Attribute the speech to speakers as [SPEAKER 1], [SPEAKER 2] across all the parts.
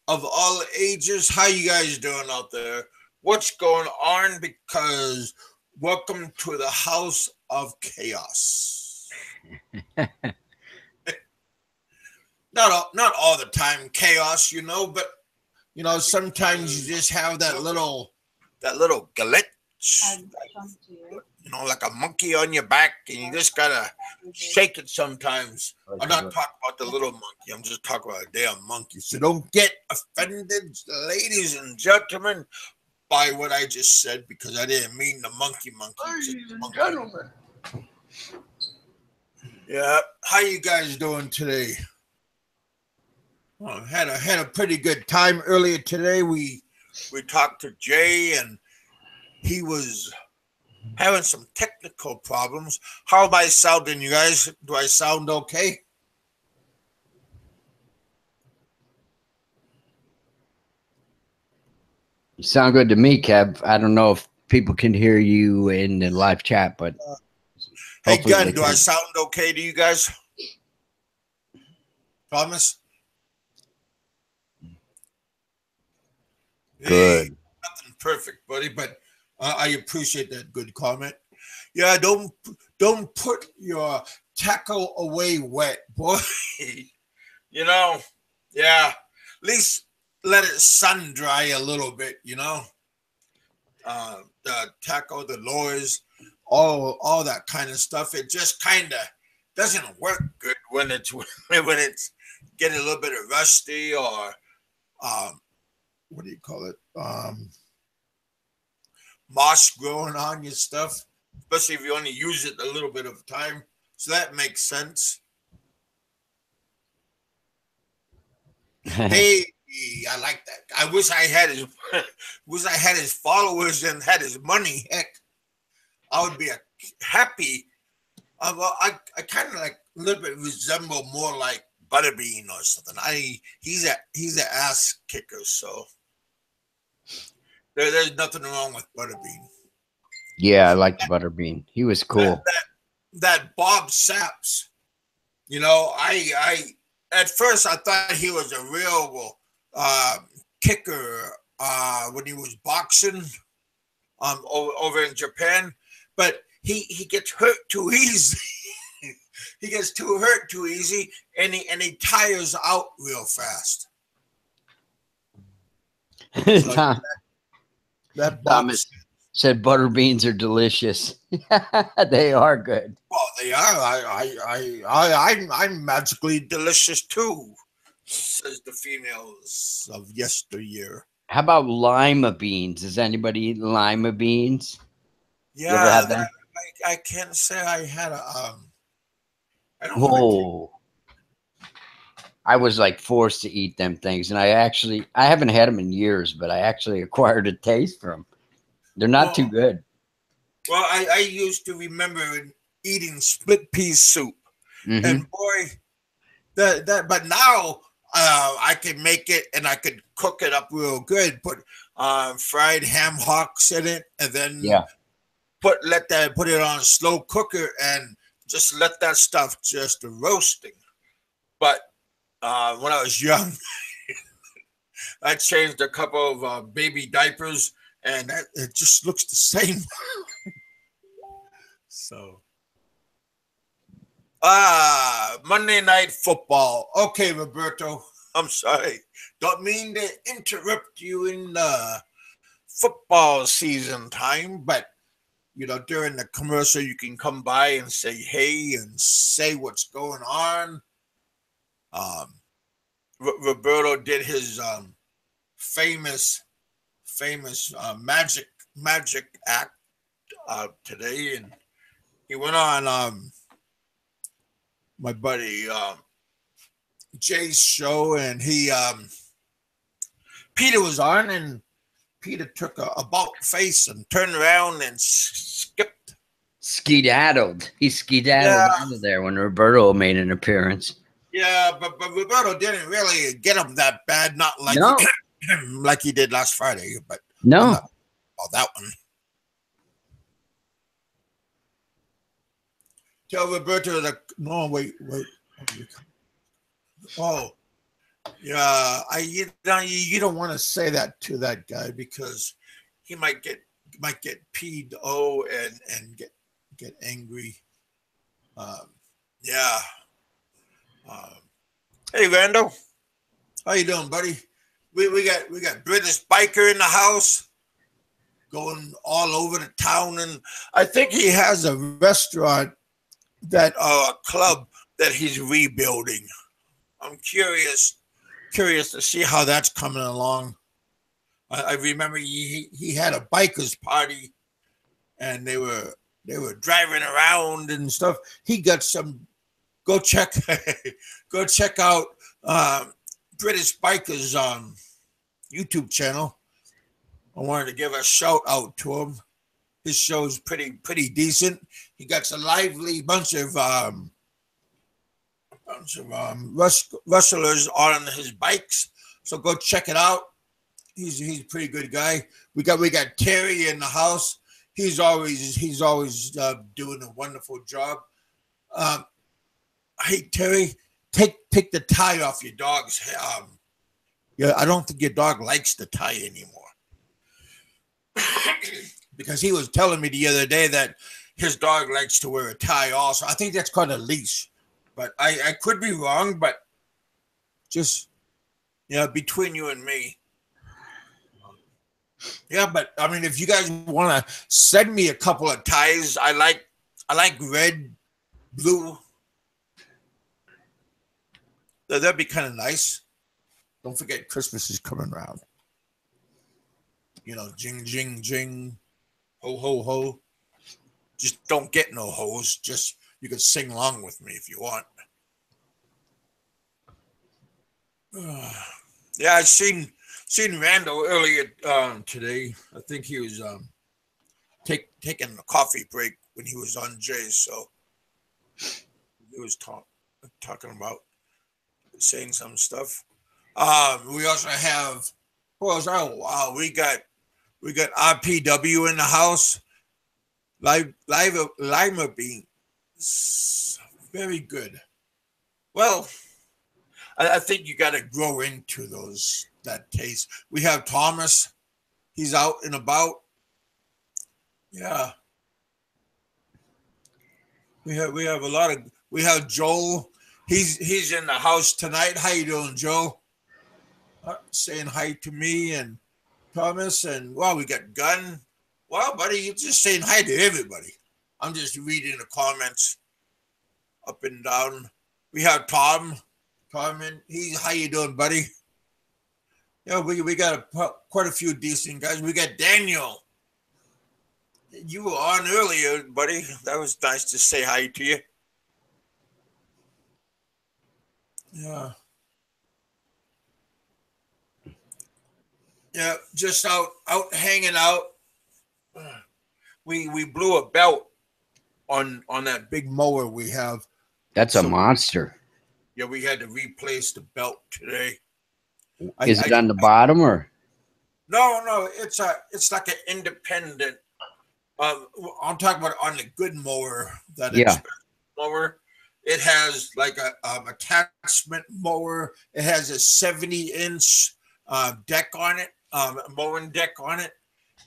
[SPEAKER 1] of all ages. How you guys doing out there? What's going on? Because welcome to the house of chaos. Not all the time chaos, but sometimes you just have that little glitch, like a monkey on your back, and you just gotta shake it sometimes. I'm not talking about the little monkey. I'm just talking about a damn monkey. So don't get offended, ladies and gentlemen, by what I just said because I didn't mean the monkey. Just
[SPEAKER 2] Ladies
[SPEAKER 1] the
[SPEAKER 2] and
[SPEAKER 1] monkey.
[SPEAKER 2] gentlemen,
[SPEAKER 1] Yeah. How you guys doing today? Well, had a pretty good time earlier today. We talked to Jay and he was having some technical problems. How am I sounding, you guys? Do I sound okay?
[SPEAKER 3] You sound good to me, Kev. I don't know if people can hear you in the live chat, but
[SPEAKER 1] Hey,
[SPEAKER 3] hopefully
[SPEAKER 1] Gun,
[SPEAKER 3] they
[SPEAKER 1] do I
[SPEAKER 3] can.
[SPEAKER 1] sound okay to you guys? Thomas? Hey,
[SPEAKER 3] Good.
[SPEAKER 1] nothing perfect, buddy, but I appreciate that good comment. Yeah, don't put your tackle away wet, boy. you know, yeah. At least let it sun dry a little bit. The tackle, the lures, all that kind of stuff. It just kind of doesn't work good when it's when it's getting a little bit of rusty or what do you call it? Moss growing on your stuff, especially if you only use it a little bit of time. So that makes sense. Hey, I like that. I wish I had his wish I had his followers and had his money. Heck, I would be happy. Well, I kind of like a little bit resemble more like Butterbean or something. He's an ass kicker, so there's nothing wrong with Butterbean.
[SPEAKER 3] Yeah, I like the butterbean. He was
[SPEAKER 1] That
[SPEAKER 3] cool.
[SPEAKER 1] that that Bob Saps, I at first I thought he was a real kicker when he was boxing over in Japan, but he gets hurt too easy. he gets too hurt too easy, and he tires out real fast. So
[SPEAKER 3] Tom,
[SPEAKER 1] that Bob,
[SPEAKER 3] Thomas said butterbeans are delicious. They are good.
[SPEAKER 1] well, they are. I'm magically delicious too, says the females of yesteryear.
[SPEAKER 3] How about lima beans? Does anybody eat lima beans? You ever
[SPEAKER 1] Yeah,
[SPEAKER 3] had them?
[SPEAKER 1] I can't say I had a I don't recall.
[SPEAKER 3] Oh, I was like forced to eat them things, and I haven't had them in years, but I actually acquired a taste for them. They're not too
[SPEAKER 1] Well,
[SPEAKER 3] good.
[SPEAKER 1] I used to remember eating split pea soup,
[SPEAKER 3] Hmm.
[SPEAKER 1] and boy, that. But now I can make it and I could cook it up real good. Put fried ham hocks in it, and then
[SPEAKER 3] Yeah.
[SPEAKER 1] put it on a slow cooker and just let that stuff just roasting. But when I was young, I changed a couple of baby diapers, and it just looks the same. So, Monday Night Football. Okay, Roberto. I'm sorry. Don't mean to interrupt you in football season time, but during the commercial, you can come by and say hey and say what's going on. Um, Roberto did his famous, famous magic act today, and he went on my buddy Jay's show, and he Peter was on, and Peter took a about face and turned around and skipped.
[SPEAKER 3] Skedaddled. He
[SPEAKER 1] Yeah,
[SPEAKER 3] skedaddled out of there when Roberto made an appearance.
[SPEAKER 1] yeah, but Roberto didn't really get him that bad, not like he
[SPEAKER 3] No,
[SPEAKER 1] like he did last Friday. But I'm
[SPEAKER 3] no.
[SPEAKER 1] not about that one. Tell Roberto that no, wait. Oh, Yeah, you don't want to say that to that guy because he might get peed and get angry. Um, yeah. Um, hey, Randall, how you doing, buddy? We got British biker in the house going all over the town, and I think he has a restaurant that a club that he's rebuilding. I'm curious to see how that's coming along. I remember he had a bikers party and they were driving around and stuff. He got some. Go check go check out British Bikers YouTube channel. I wanted to give a shout out to him. His show's pretty decent. He got a lively bunch of wrestlers on his bikes. So go check it out. He's a pretty good guy. We got Terry in the house. He's always doing a wonderful job. Um, hey Terry, take the tie off your dog's head. Yeah, I don't think your dog likes the tie anymore because he was telling me the other day that his dog likes to wear a tie also. I think that's called a leash, but I could be wrong. But just between you and me, yeah. But I mean, if you guys want to send me a couple of ties, I like red, blue. That'd be kind of nice. Don't forget Christmas is coming around. Jing, jing, jing, ho, ho, ho. Just don't get no hoes. Just you can sing along with me if you want. Yeah, I seen Randall earlier today. I think he was taking a coffee break when he was on Jay. So he was talking about saying some stuff. We also have who else? Oh wow, we got RPW in the house. Lima beans, very good. Well, I think you got to grow into that taste. We have Thomas. He's out and about. Yeah, we have a lot of. We have Joel. He's in the house tonight. How you doing, Joe? Saying hi to me and Thomas, and wow, we got Gunn. Wow, buddy, you're just saying hi to everybody. I'm just reading the comments up and down. We have Tom. Tom, and how you doing, buddy? Yeah, we got quite a few decent guys. We got Daniel. You were on earlier, buddy. That was nice to say hi to you. Yeah. Yeah, just out hanging out. We blew a belt on that big mower we have.
[SPEAKER 3] That's a monster.
[SPEAKER 1] Yeah, we had to replace the belt today.
[SPEAKER 3] Is it on the bottom or?
[SPEAKER 1] No, it's like an independent. I'm talking about on the good mower, that mower. It has like a attachment mower. It has a 70-inch deck on it, mowing deck on it.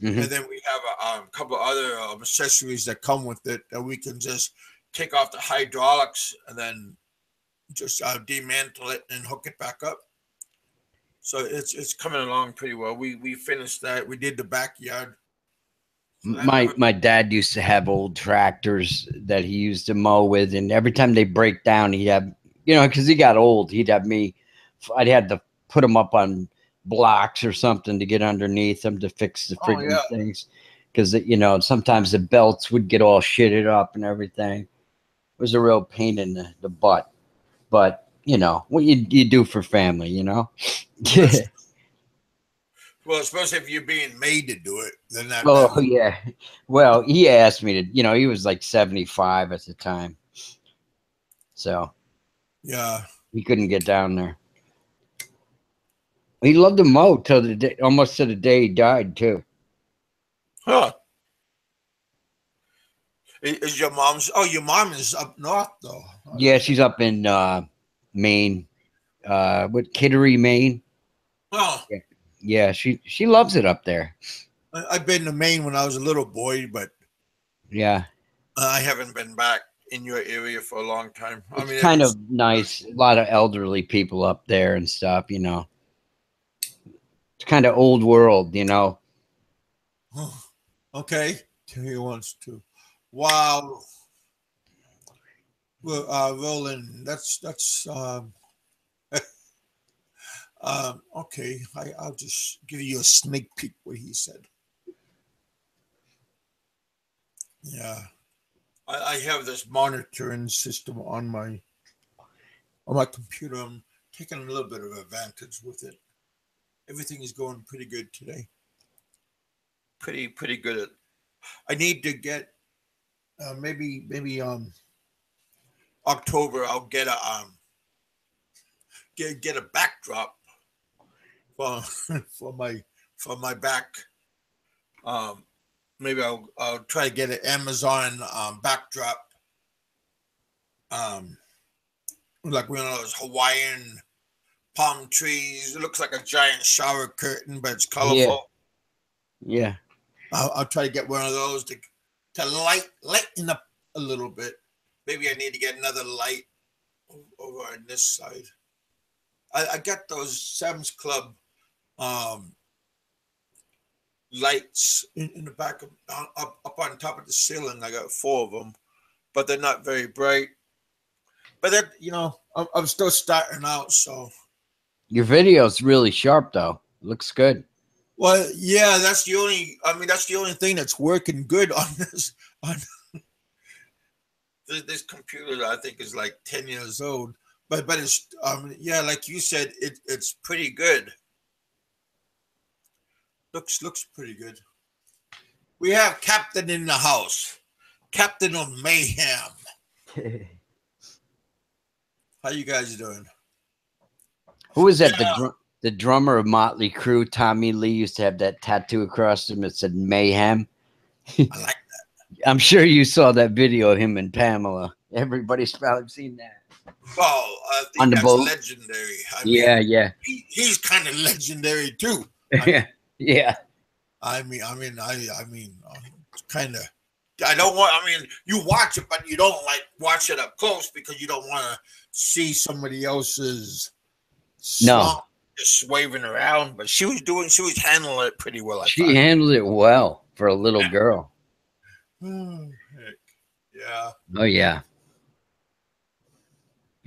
[SPEAKER 1] Mm-hmm. And then we have a couple other accessories that come with it that we can just take off the hydraulics and then just demantle it and hook it back up. So it's coming along pretty well. We finished that. We did the backyard.
[SPEAKER 3] My dad used to have old tractors that he used to mow with, and every time they break down, he'd have, because he got old, I'd had to put him up on blocks or something to get underneath them to fix the freaking things, because sometimes the belts would get all shitted up and everything. It was a real pain in the butt, but what you do for family,
[SPEAKER 1] Well, especially if you're being made to do it, then that.
[SPEAKER 3] Oh yeah. Well, he asked me to. He was like 75 at the time, so
[SPEAKER 1] yeah,
[SPEAKER 3] he couldn't get down there. He loved to mow till the day, almost to the day he died too.
[SPEAKER 1] Huh? Is your mom's? Oh, your mom is up north though.
[SPEAKER 3] Yeah, she's up in Maine. what Kittery, Maine.
[SPEAKER 1] Oh,
[SPEAKER 3] Yeah, she loves it up there.
[SPEAKER 1] I've been to Maine when I was a little boy, but
[SPEAKER 3] Yeah,
[SPEAKER 1] I haven't been back in your area for a long time. I
[SPEAKER 3] it's
[SPEAKER 1] mean,
[SPEAKER 3] kind of nice. A lot of elderly people up there and stuff. It's kind of old world.
[SPEAKER 1] okay. He wants to. Wow. Well, Roland, that's okay. I'll just give you a sneak peek what he said. Yeah, I have this monitoring system on my computer. I'm taking a little bit of advantage with it. Everything is going pretty good today. Pretty good. I need to get maybe October. I'll get a backdrop for for my back. Um, Maybe I'll try to get an Amazon backdrop. Um, like one of those Hawaiian palm trees. It looks like a giant shower curtain, but it's colorful.
[SPEAKER 3] Yeah.
[SPEAKER 1] I'll try to get one of those to lighten up a little bit. Maybe I need to get another light over on this side. I got those Sam's Club lights in the back of up on top of the ceiling. I got 4 of them, but they're not very bright. But that I'm still starting out, so
[SPEAKER 3] Your video's really sharp though. Looks good.
[SPEAKER 1] well, yeah, that's the only thing that's working good on this this computer that I think is like 10 years old. But it's yeah, like you said, it's pretty good. Looks pretty good. We have Captain in the house. Captain of Mayhem. How you guys doing?
[SPEAKER 3] Who was that? Yeah. The drummer of Motley Crue, Tommy Lee, used to have that tattoo across him that said Mayhem.
[SPEAKER 1] I like that.
[SPEAKER 3] I'm sure you saw that video of him and Pamela. Everybody's probably seen that.
[SPEAKER 1] Oh, I think
[SPEAKER 3] on the
[SPEAKER 1] that's
[SPEAKER 3] boat.
[SPEAKER 1] Legendary.
[SPEAKER 3] Yeah.
[SPEAKER 1] He's kind of legendary too.
[SPEAKER 3] Yeah.
[SPEAKER 1] I mean, kind of. I don't want. I mean, you watch it, but you don't like watch it up close because you don't want to see somebody else's slump just waving around. But she was handling it pretty well.
[SPEAKER 3] She handled it well for a little girl.
[SPEAKER 1] Oh, heck. Yeah.
[SPEAKER 3] Oh yeah.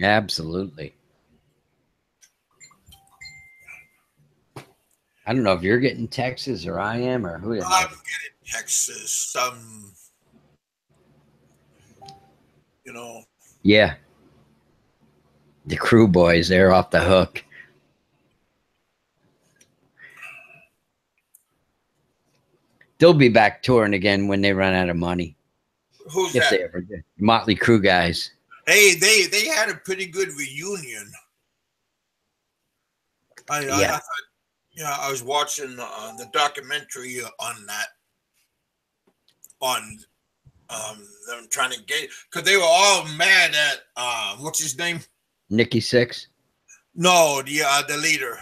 [SPEAKER 3] Absolutely. I don't know if you're getting Texas or I am or who.
[SPEAKER 1] I'm getting Texas.
[SPEAKER 3] Yeah. The Crew boys, they're off the hook. They'll be back touring again when they run out of money.
[SPEAKER 1] Who's
[SPEAKER 3] if
[SPEAKER 1] that?
[SPEAKER 3] They ever did. Motley Crue guys.
[SPEAKER 1] Hey, they had a pretty good reunion. I was watching the documentary on that. On them trying to get, because they were all mad at what's his name?
[SPEAKER 3] Nikki Sixx?
[SPEAKER 1] No, the leader.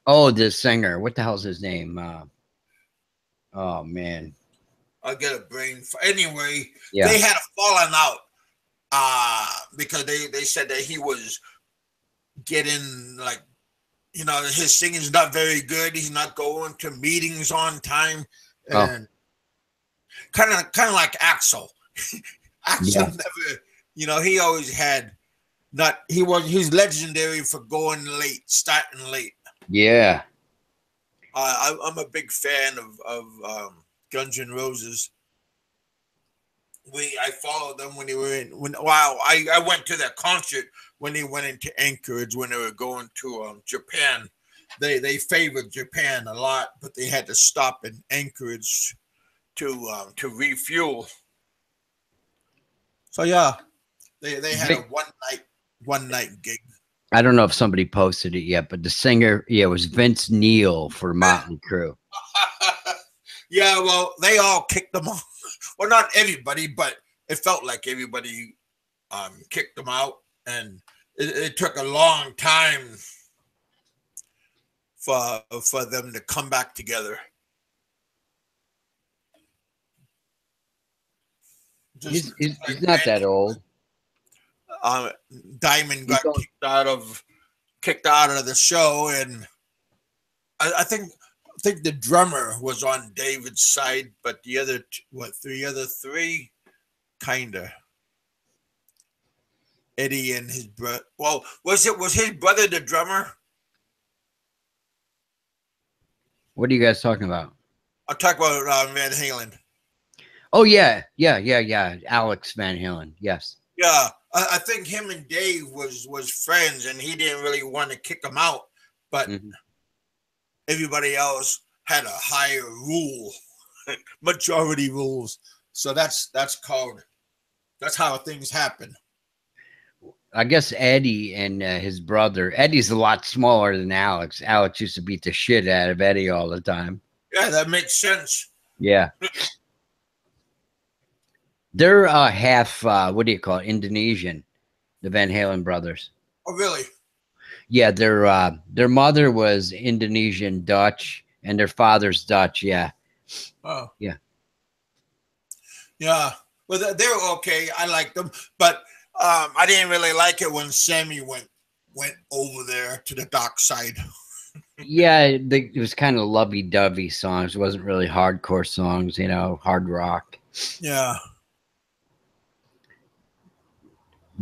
[SPEAKER 3] Oh, the singer. What the hell's his name? Oh man.
[SPEAKER 1] I get a brain. Anyway,
[SPEAKER 3] yeah.
[SPEAKER 1] They had a falling out because they said that he was getting like, his singing's not very good. He's not going to meetings on time, and kind of like Axl. Axl never, he always had he's legendary for going late, starting late.
[SPEAKER 3] Yeah.
[SPEAKER 1] I'm a big fan of Guns N' Roses. I followed them when they were I went to that concert when they went into Anchorage when they were going to Japan. They favored Japan a lot, but they had to stop in Anchorage to refuel. So yeah, they had a one night gig.
[SPEAKER 3] I don't know if somebody posted it yet, but the singer, it was Vince Neil for Motley Crue.
[SPEAKER 1] Yeah, well, they all kicked them off. Well, not everybody, but it felt like everybody kicked them out. And it took a long time for them to come back together.
[SPEAKER 3] He's not that old.
[SPEAKER 1] Diamond got kicked out of the show, and I think the drummer was on David's side, but the other three, kinda. Eddie and his brother. Well, was his brother the drummer?
[SPEAKER 3] What are you guys talking about?
[SPEAKER 1] I'm talking about Van Halen.
[SPEAKER 3] Oh yeah. Alex Van Halen. Yes.
[SPEAKER 1] Yeah, I think him and Dave was friends, and he didn't really want to kick him out, but everybody else had a higher rule, majority rules. So that's how things happen.
[SPEAKER 3] I guess Eddie and his brother. Eddie's a lot smaller than Alex. Alex used to beat the shit out of Eddie all the time.
[SPEAKER 1] Yeah, that makes sense.
[SPEAKER 3] Yeah. They're half, what do you call it, Indonesian, the Van Halen brothers.
[SPEAKER 1] Oh, really?
[SPEAKER 3] Yeah, their mother was Indonesian Dutch, and their father's Dutch, yeah.
[SPEAKER 1] Oh.
[SPEAKER 3] Yeah.
[SPEAKER 1] Yeah. Well, they were okay. I liked them, but I didn't really like it when Sammy went over there to the dark side.
[SPEAKER 3] Yeah, it was kind of lovey-dovey songs. It wasn't really hardcore songs, hard rock.
[SPEAKER 1] Yeah.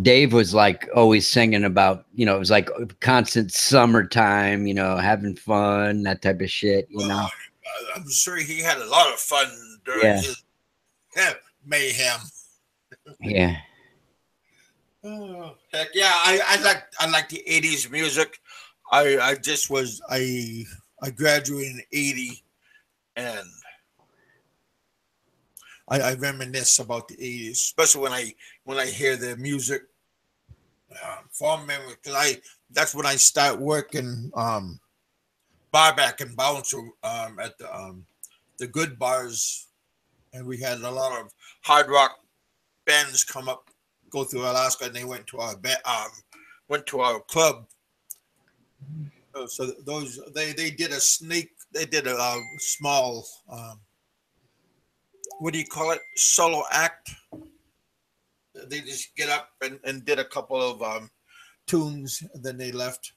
[SPEAKER 3] Dave was like always singing about, it was like constant summertime, having fun, that type of shit,
[SPEAKER 1] I'm sure he had a lot of fun during his mayhem.
[SPEAKER 3] Yeah.
[SPEAKER 1] Oh, heck yeah, I like the 80s music. I graduated in 80, and I reminisce about the 80s, especially when I hear the music. Fond memory, because that's when I start working bar back and bouncer at the good bars, and we had a lot of hard rock bands go through Alaska, and they went to our club. So those they did a small what do you call it, solo act. They just get up and did a couple of tunes, and then they left.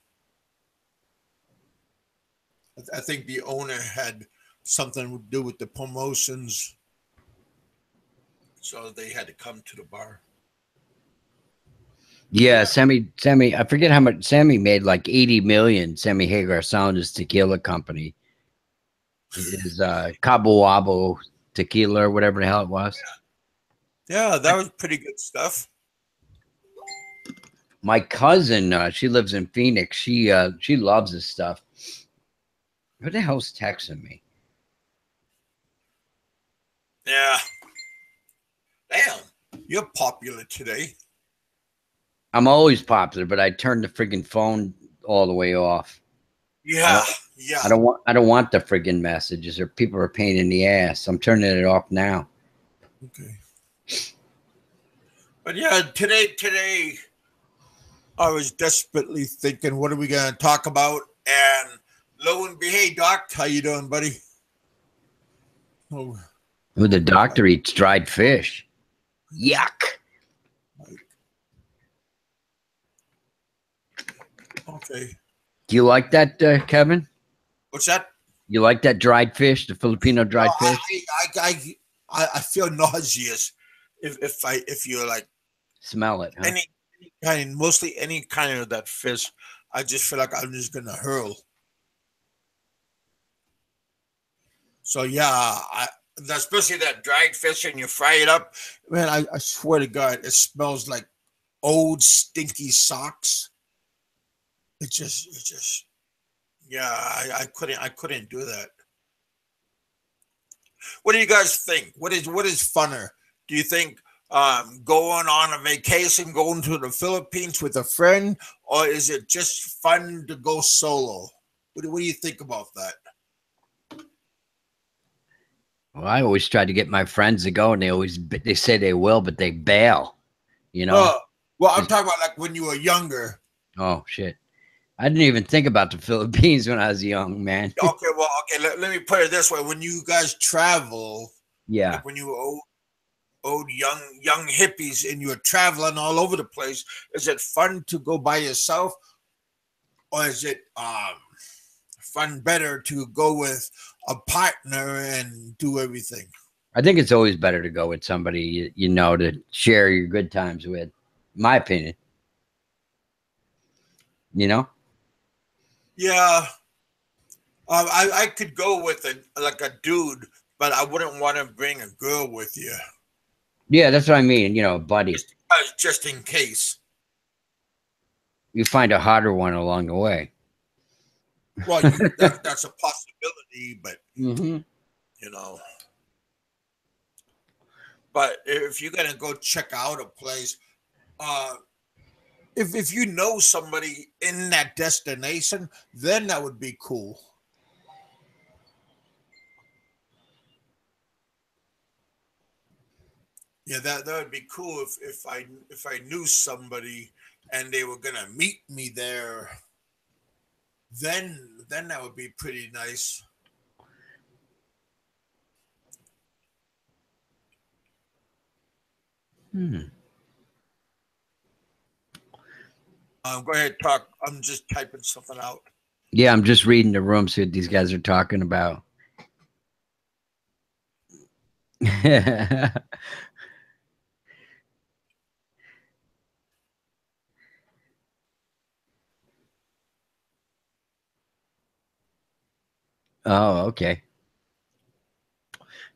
[SPEAKER 1] I think the owner had something to do with the promotions, so they had to come to the bar.
[SPEAKER 3] Yeah, Sammy, I forget how much Sammy made, like 80 million. Sammy Hagar Sound, his tequila company. His Cabo Wabo tequila or whatever the hell it was.
[SPEAKER 1] Yeah, that was pretty good stuff.
[SPEAKER 3] My cousin, she lives in Phoenix. She loves this stuff. Who the hell's texting me?
[SPEAKER 1] Yeah. Damn, you're popular today.
[SPEAKER 3] I'm always popular, but I turned the friggin' phone all the way off.
[SPEAKER 1] Yeah.
[SPEAKER 3] I don't want the friggin' messages, or people are a pain in the ass. I'm turning it off now.
[SPEAKER 1] Okay. But yeah, today I was desperately thinking, what are we gonna talk about? And lo and behold, hey Doc, how you doing, buddy?
[SPEAKER 3] Oh, the doctor eats dried fish. Yuck.
[SPEAKER 1] Okay.
[SPEAKER 3] Do you like that, Kevin?
[SPEAKER 1] What's that?
[SPEAKER 3] You like that dried fish, the Filipino dried fish?
[SPEAKER 1] I feel nauseous if you like
[SPEAKER 3] smell it. Huh?
[SPEAKER 1] Mostly any kind of that fish. I just feel like I'm just gonna hurl. So yeah, especially that dried fish, and you fry it up, man. I swear to God, it smells like old stinky socks. It just, yeah. I couldn't do that. What do you guys think? What is funner? Do you think going on a vacation, going to the Philippines with a friend, or is it just fun to go solo? What do you think about that?
[SPEAKER 3] Well, I always try to get my friends to go, and they say they will, but they bail.
[SPEAKER 1] Well, I'm talking about like when you were younger.
[SPEAKER 3] Oh shit! I didn't even think about the Philippines when I was young, man.
[SPEAKER 1] Okay, well, okay. Let me put it this way: when you guys travel,
[SPEAKER 3] Yeah,
[SPEAKER 1] like when you were old young hippies and you're traveling all over the place, is it fun to go by yourself, or is it fun better to go with a partner and do everything?
[SPEAKER 3] I think it's always better to go with somebody you know to share your good times with. My opinion, you know.
[SPEAKER 1] Yeah, I could go with a dude, but I wouldn't want to bring a girl with you
[SPEAKER 3] Yeah, that's what I mean. You know, buddy,
[SPEAKER 1] just in case.
[SPEAKER 3] you find a hotter one along the way.
[SPEAKER 1] Well, that's a possibility, but
[SPEAKER 3] Hmm.
[SPEAKER 1] you know, but if you're gonna go check out a place, uh, if you know somebody in that destination, then that would be cool. Yeah, that would be cool if I knew somebody and they were gonna meet me there. Then that would be pretty nice.
[SPEAKER 3] Hmm.
[SPEAKER 1] Go ahead, talk. I'm just typing something out.
[SPEAKER 3] Yeah, I'm just reading the room, see what these guys are talking about. Oh, okay.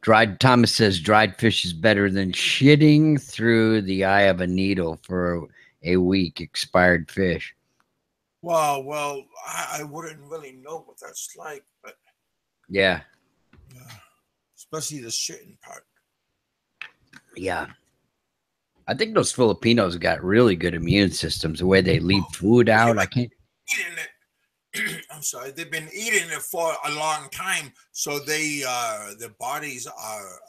[SPEAKER 3] Dried Thomas says dried fish is better than shitting through the eye of a needle for a week. Expired fish.
[SPEAKER 1] Well, I wouldn't really know what that's like, but
[SPEAKER 3] Yeah,
[SPEAKER 1] yeah, especially the shitting part.
[SPEAKER 3] yeah. I think those Filipinos got really good immune systems. The way they leave food
[SPEAKER 1] Yeah,
[SPEAKER 3] out, I
[SPEAKER 1] but
[SPEAKER 3] can't.
[SPEAKER 1] eating it. I'm sorry, they've been eating it for a long time, so their bodies are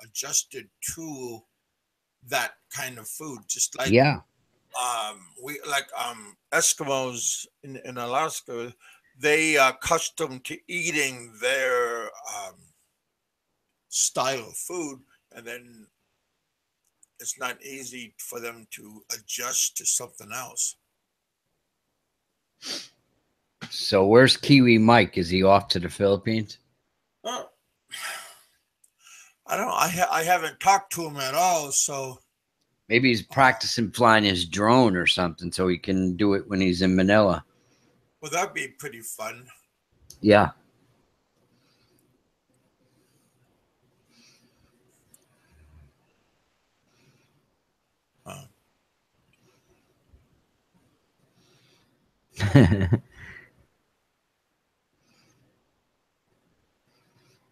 [SPEAKER 1] adjusted to that kind of food. Just like
[SPEAKER 3] Yeah,
[SPEAKER 1] we like Eskimos in Alaska, they are accustomed to eating their style of food, and then it's not easy for them to adjust to something else.
[SPEAKER 3] so where's Kiwi Mike? Is he off to the Philippines?
[SPEAKER 1] Uh, I don't. I haven't talked to him at all. So,
[SPEAKER 3] Maybe he's
[SPEAKER 1] uh,
[SPEAKER 3] practicing flying his drone or something so he can do it when he's in Manila.
[SPEAKER 1] well, that'd be pretty fun.
[SPEAKER 3] Yeah.
[SPEAKER 1] Uh,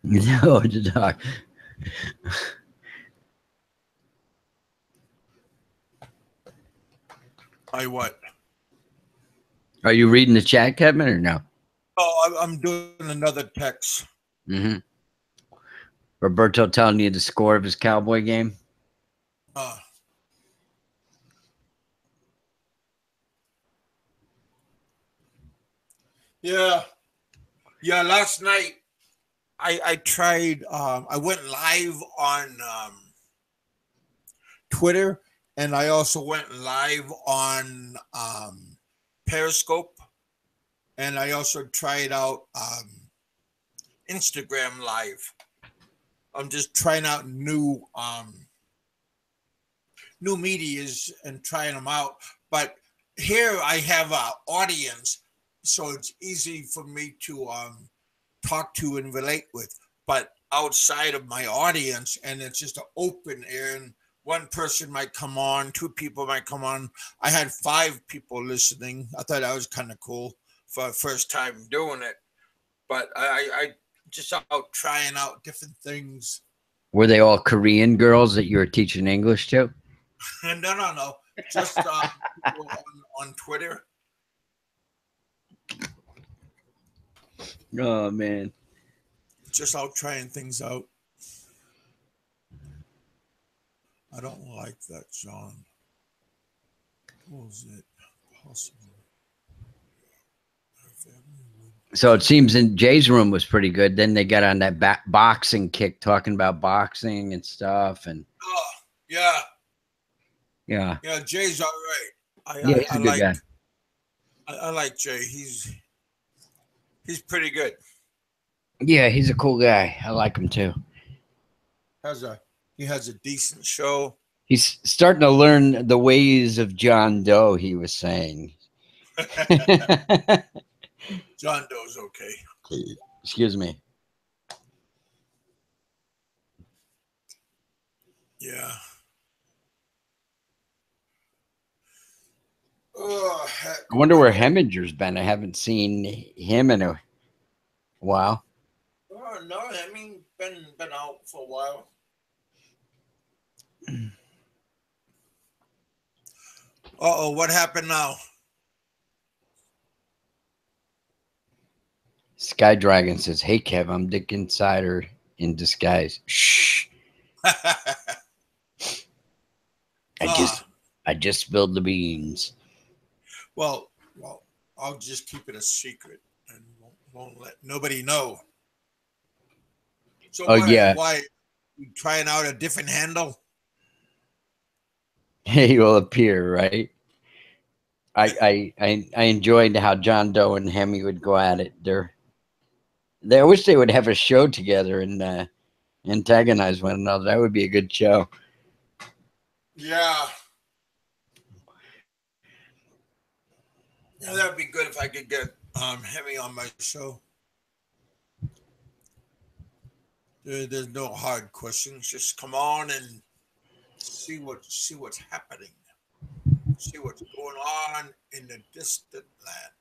[SPEAKER 3] No, the dog.
[SPEAKER 1] I what?
[SPEAKER 3] Are you reading the chat, Kevin, or no?
[SPEAKER 1] Oh, I'm doing another text.
[SPEAKER 3] Mm-hmm. Roberto telling you the score of his Cowboy game.
[SPEAKER 1] Uh, yeah, yeah. Last night I tried. I went live on Twitter, and I also went live on Periscope, and I also tried out Instagram Live. I'm just trying out new medias and trying them out. But here I have an audience, so it's easy for me to talk to and relate with. But outside of my audience, and it's just an open air, and one person might come on, two people might come on. I had 5 people listening. I thought that was kind of cool for a first time doing it. But I just out trying out different things.
[SPEAKER 3] Were they all Korean girls that you were teaching English to?
[SPEAKER 1] No. Just people on Twitter.
[SPEAKER 3] Oh man.
[SPEAKER 1] Just out trying things out. I don't like that, John. Was it possible?
[SPEAKER 3] So it seems in Jay's room was pretty good. Then they got on that boxing kick, talking about boxing and stuff. And
[SPEAKER 1] yeah,
[SPEAKER 3] yeah,
[SPEAKER 1] Jay's all right.
[SPEAKER 3] yeah, he's a good guy.
[SPEAKER 1] I like Jay. He's pretty good.
[SPEAKER 3] Yeah, he's a cool guy. I like him too.
[SPEAKER 1] He has a decent show.
[SPEAKER 3] He's starting to learn the ways of John Doe, he was saying.
[SPEAKER 1] John Doe's okay.
[SPEAKER 3] Excuse me.
[SPEAKER 1] Yeah. Oh, heck.
[SPEAKER 3] I wonder where Hemminger's been. I haven't seen him in a while.
[SPEAKER 1] Oh, no, Hemming been out for a while. Uh-oh, what happened now?
[SPEAKER 3] Sky Dragon says, "Hey Kev, I'm Dick Insider in disguise." Shh. I just spilled the beans.
[SPEAKER 1] Well, I'll just keep it a secret and won't let nobody know. So why you trying out a different handle?
[SPEAKER 3] He will appear, right? I enjoyed how John Doe and Hemi would go at it. I wish they would have a show together and antagonize one another. That would be a good show.
[SPEAKER 1] Yeah. Yeah, that would be good if I could get Hemi on my show. There's no hard questions. Just come on and see what's happening. See what's going on in the distant land.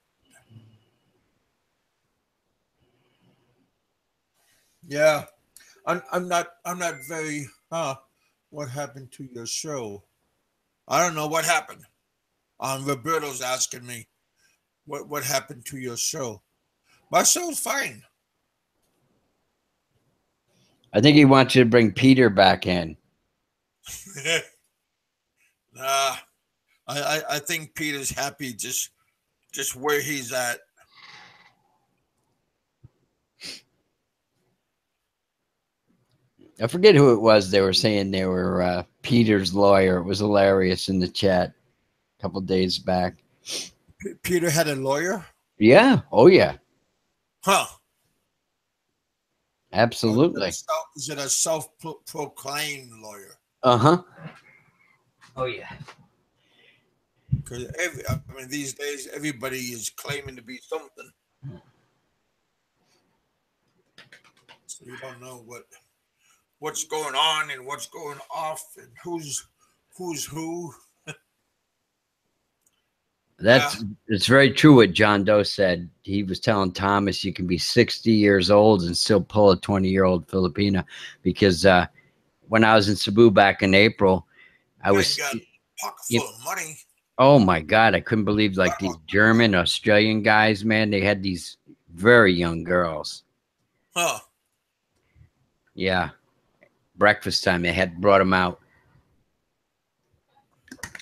[SPEAKER 1] Yeah. I'm not very what happened to your show? I don't know what happened. Roberto's asking me what happened to your show. My show's fine.
[SPEAKER 3] I think he wants you to bring Peter back in.
[SPEAKER 1] Nah. I think Peter's happy just where he's at.
[SPEAKER 3] I forget who it was. They were saying they were Peter's lawyer. It was hilarious in the chat a couple days back.
[SPEAKER 1] Peter had a lawyer?
[SPEAKER 3] Yeah. Oh, yeah.
[SPEAKER 1] Huh.
[SPEAKER 3] Absolutely.
[SPEAKER 1] Is it a self-proclaimed lawyer?
[SPEAKER 3] Uh-huh. Oh, yeah.
[SPEAKER 1] Because these days everybody is claiming to be something. So you don't know what's going on and what's going off and who's who.
[SPEAKER 3] It's very true what John Doe said. He was telling Thomas you can be 60 years old and still pull a 20-year-old Filipina, because when I was in Cebu back in April, I was
[SPEAKER 1] got a pocket full of money.
[SPEAKER 3] Oh my God, I couldn't believe these German, Australian guys, man. They had these very young girls.
[SPEAKER 1] Huh.
[SPEAKER 3] Yeah. Breakfast time, they had brought them out.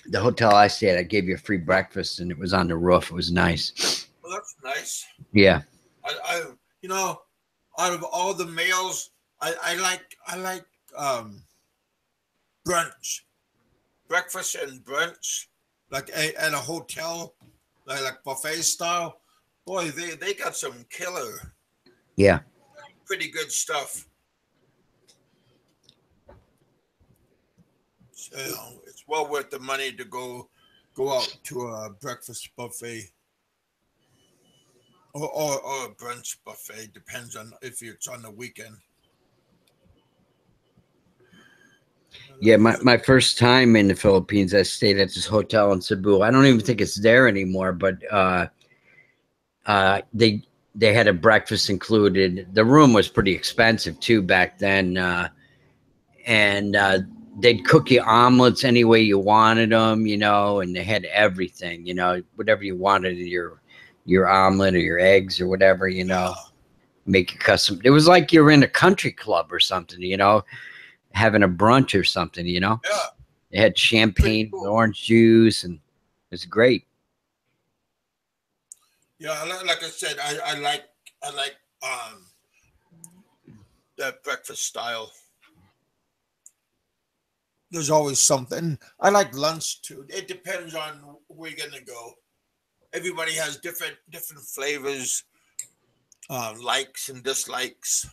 [SPEAKER 3] The hotel I stayed at, I gave you a free breakfast, and it was on the roof. It was nice.
[SPEAKER 1] Well, that's nice.
[SPEAKER 3] Yeah.
[SPEAKER 1] I out of all the meals, I like brunch, breakfast and brunch, like at a hotel, like buffet style. Boy, they got some killer.
[SPEAKER 3] Yeah.
[SPEAKER 1] Pretty good stuff. So, it's well worth the money to go out to a breakfast buffet or a brunch buffet. Depends on if it's on the weekend.
[SPEAKER 3] Yeah, my first time in the Philippines, I stayed at this hotel in Cebu. I don't even think it's there anymore, but they had a breakfast included. The room was pretty expensive too back then, and they'd cook you omelets any way you wanted them, and they had everything, whatever you wanted, your omelet or your eggs or whatever, make you custom. It was like you were in a country club or something, having a brunch or something,
[SPEAKER 1] Yeah.
[SPEAKER 3] They had champagne, cool. Orange juice, and it was great.
[SPEAKER 1] Yeah, like I said, I like that breakfast style. There's always something. I like lunch too. It depends on where you're gonna go. Everybody has different flavors, likes and dislikes.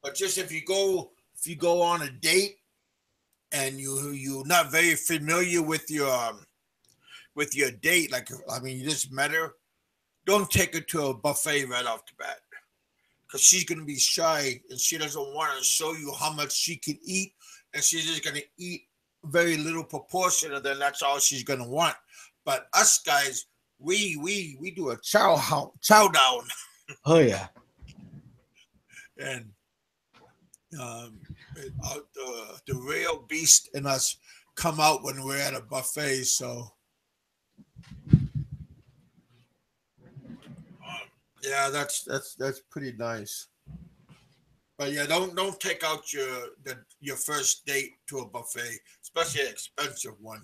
[SPEAKER 1] But just if you go on a date and you're not very familiar with your date, like I mean you just met her, don't take her to a buffet right off the bat because she's gonna be shy and she doesn't want to show you how much she can eat, and she's just gonna eat very little proportion, and then that's all she's gonna want. But us guys, we do a chow down,
[SPEAKER 3] Oh yeah.
[SPEAKER 1] and the real beast in us come out when we're at a buffet. So yeah, that's pretty nice. But yeah, don't take out your first date to a buffet, especially an expensive one.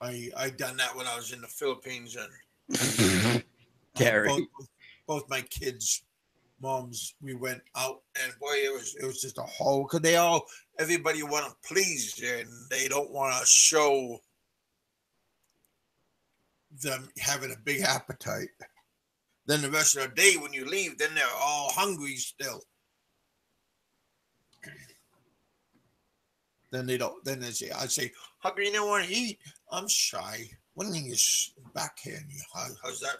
[SPEAKER 1] I done that when I was in the Philippines, and
[SPEAKER 3] Terry.
[SPEAKER 1] both my kids' moms, we went out, and boy, it was just a whole because everybody want to please and they don't want to show them having a big appetite. Then the rest of the day when you leave, then they're all hungry still. Then they don't. Then I say, how come you don't want to eat? I'm shy. What do you mean you backhand you? How's that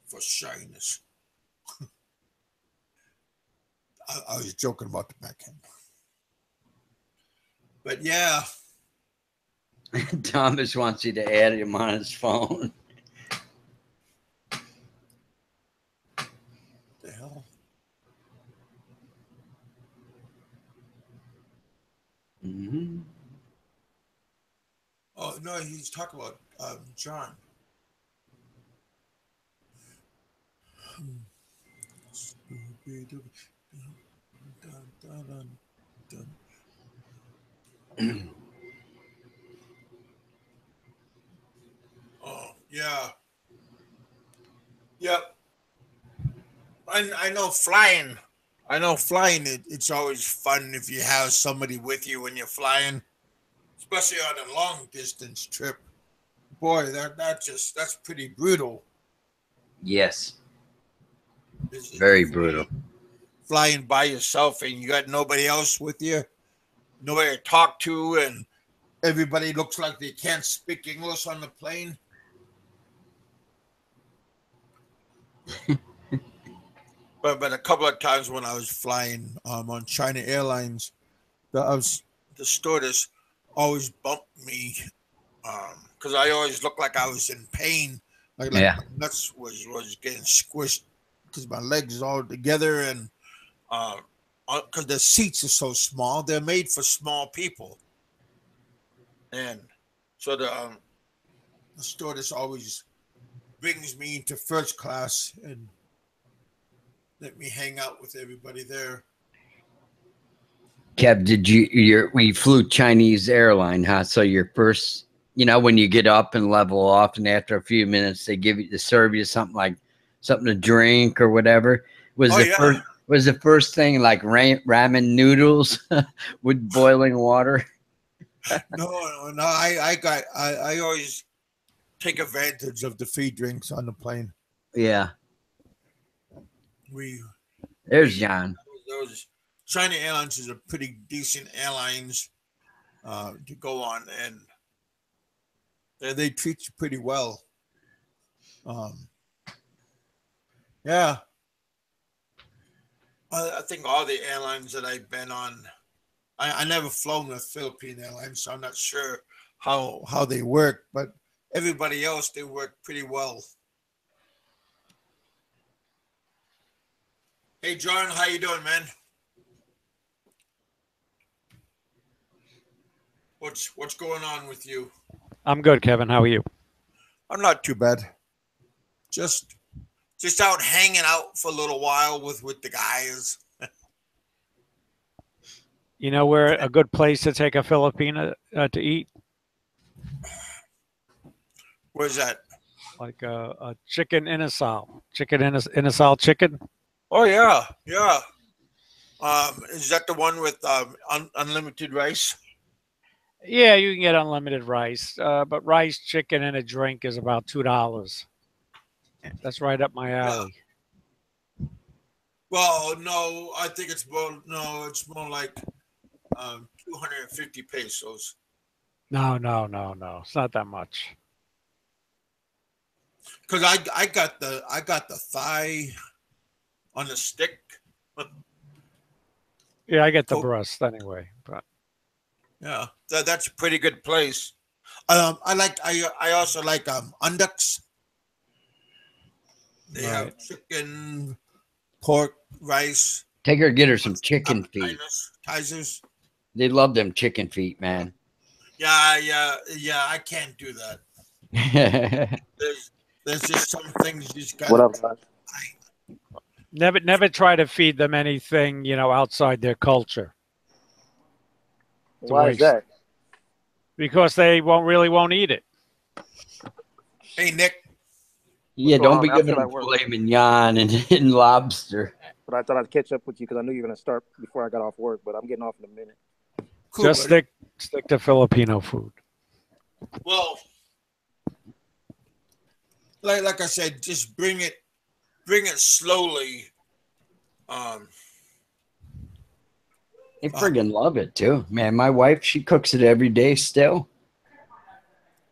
[SPEAKER 1] for shyness? I was joking about the backhand. But yeah.
[SPEAKER 3] Thomas wants you to add him on his phone.
[SPEAKER 1] The hell?
[SPEAKER 3] Mm-hmm.
[SPEAKER 1] Oh no, he's talking about John. Oh yeah, yep. I know flying. I know flying. It's always fun if you have somebody with you when you're flying, especially on a long distance trip. Boy, that's pretty brutal.
[SPEAKER 3] Yes.
[SPEAKER 1] Is
[SPEAKER 3] Very brutal.
[SPEAKER 1] Flying by yourself and you got nobody else with you, nobody to talk to, and everybody looks like they can't speak English on the plane. But a couple of times when I was flying on China Airlines, the stewardess always bumped me because I always looked like I was in pain, like
[SPEAKER 3] Yeah.
[SPEAKER 1] my nuts was getting squished because my legs all together, and because the seats are so small, they're made for small people, and so the stewardess always brings me into first class and let me hang out with everybody there.
[SPEAKER 3] Kev, we flew Chinese airline, huh? So your first, when you get up and level off, and after a few minutes they serve you something to drink or whatever. Was the first thing like ramen noodles with boiling water?
[SPEAKER 1] No. I always take advantage of the free drinks on the plane.
[SPEAKER 3] Yeah. There's John.
[SPEAKER 1] Those China Airlines is a pretty decent airlines to go on, and they treat you pretty well. Yeah. I think all the airlines that I've been on, I never flown with Philippine Airlines, so I'm not sure how they work, but everybody else, they work pretty well. Hey, John, how you doing, man? What's going on with you?
[SPEAKER 2] I'm good, Kevin. How are you?
[SPEAKER 1] I'm not too bad. Just out hanging out for a little while with the guys.
[SPEAKER 2] You know where a good place to take a Filipina to eat?
[SPEAKER 1] Where's that?
[SPEAKER 2] Like a chicken Innisal. Chicken Innisal chicken.
[SPEAKER 1] Oh yeah, yeah. Is that the one with unlimited rice?
[SPEAKER 2] Yeah, you can get unlimited rice, but rice, chicken, and a drink is about $2. That's right up my
[SPEAKER 1] Yeah.
[SPEAKER 2] alley.
[SPEAKER 1] Well, no, I think it's more. No, it's more like 250 pesos.
[SPEAKER 2] No. It's not that much.
[SPEAKER 1] Because I got the thigh on the stick.
[SPEAKER 2] Yeah, I get the
[SPEAKER 1] Cool.
[SPEAKER 2] breast anyway. But
[SPEAKER 1] Yeah, that's a pretty good place. I also like Undux. They
[SPEAKER 2] Right.
[SPEAKER 1] have chicken, pork, rice.
[SPEAKER 3] Take her, get her some chicken feet.
[SPEAKER 1] Appetizers.
[SPEAKER 3] They love them chicken feet, man.
[SPEAKER 1] Yeah. I can't do that. There's just some things you just got.
[SPEAKER 4] What up, guys?
[SPEAKER 2] Never try to feed them anything, outside their culture.
[SPEAKER 4] Why is
[SPEAKER 2] waste.
[SPEAKER 4] that?
[SPEAKER 2] Because they won't eat it.
[SPEAKER 1] Hey Nick,
[SPEAKER 3] Yeah,
[SPEAKER 4] What's
[SPEAKER 3] don't
[SPEAKER 4] going
[SPEAKER 3] be
[SPEAKER 4] on?
[SPEAKER 3] giving
[SPEAKER 4] After
[SPEAKER 3] them
[SPEAKER 4] I work.
[SPEAKER 3] filet mignon and lobster.
[SPEAKER 4] But I thought I'd catch up with you because I knew you were going to start before I got off work. But I'm getting off in a minute.
[SPEAKER 1] cool,
[SPEAKER 2] Just
[SPEAKER 1] buddy.
[SPEAKER 2] stick to Filipino food.
[SPEAKER 1] Well, like I said, just bring it slowly.
[SPEAKER 3] They friggin' love it too, man. My wife, she cooks it every day still.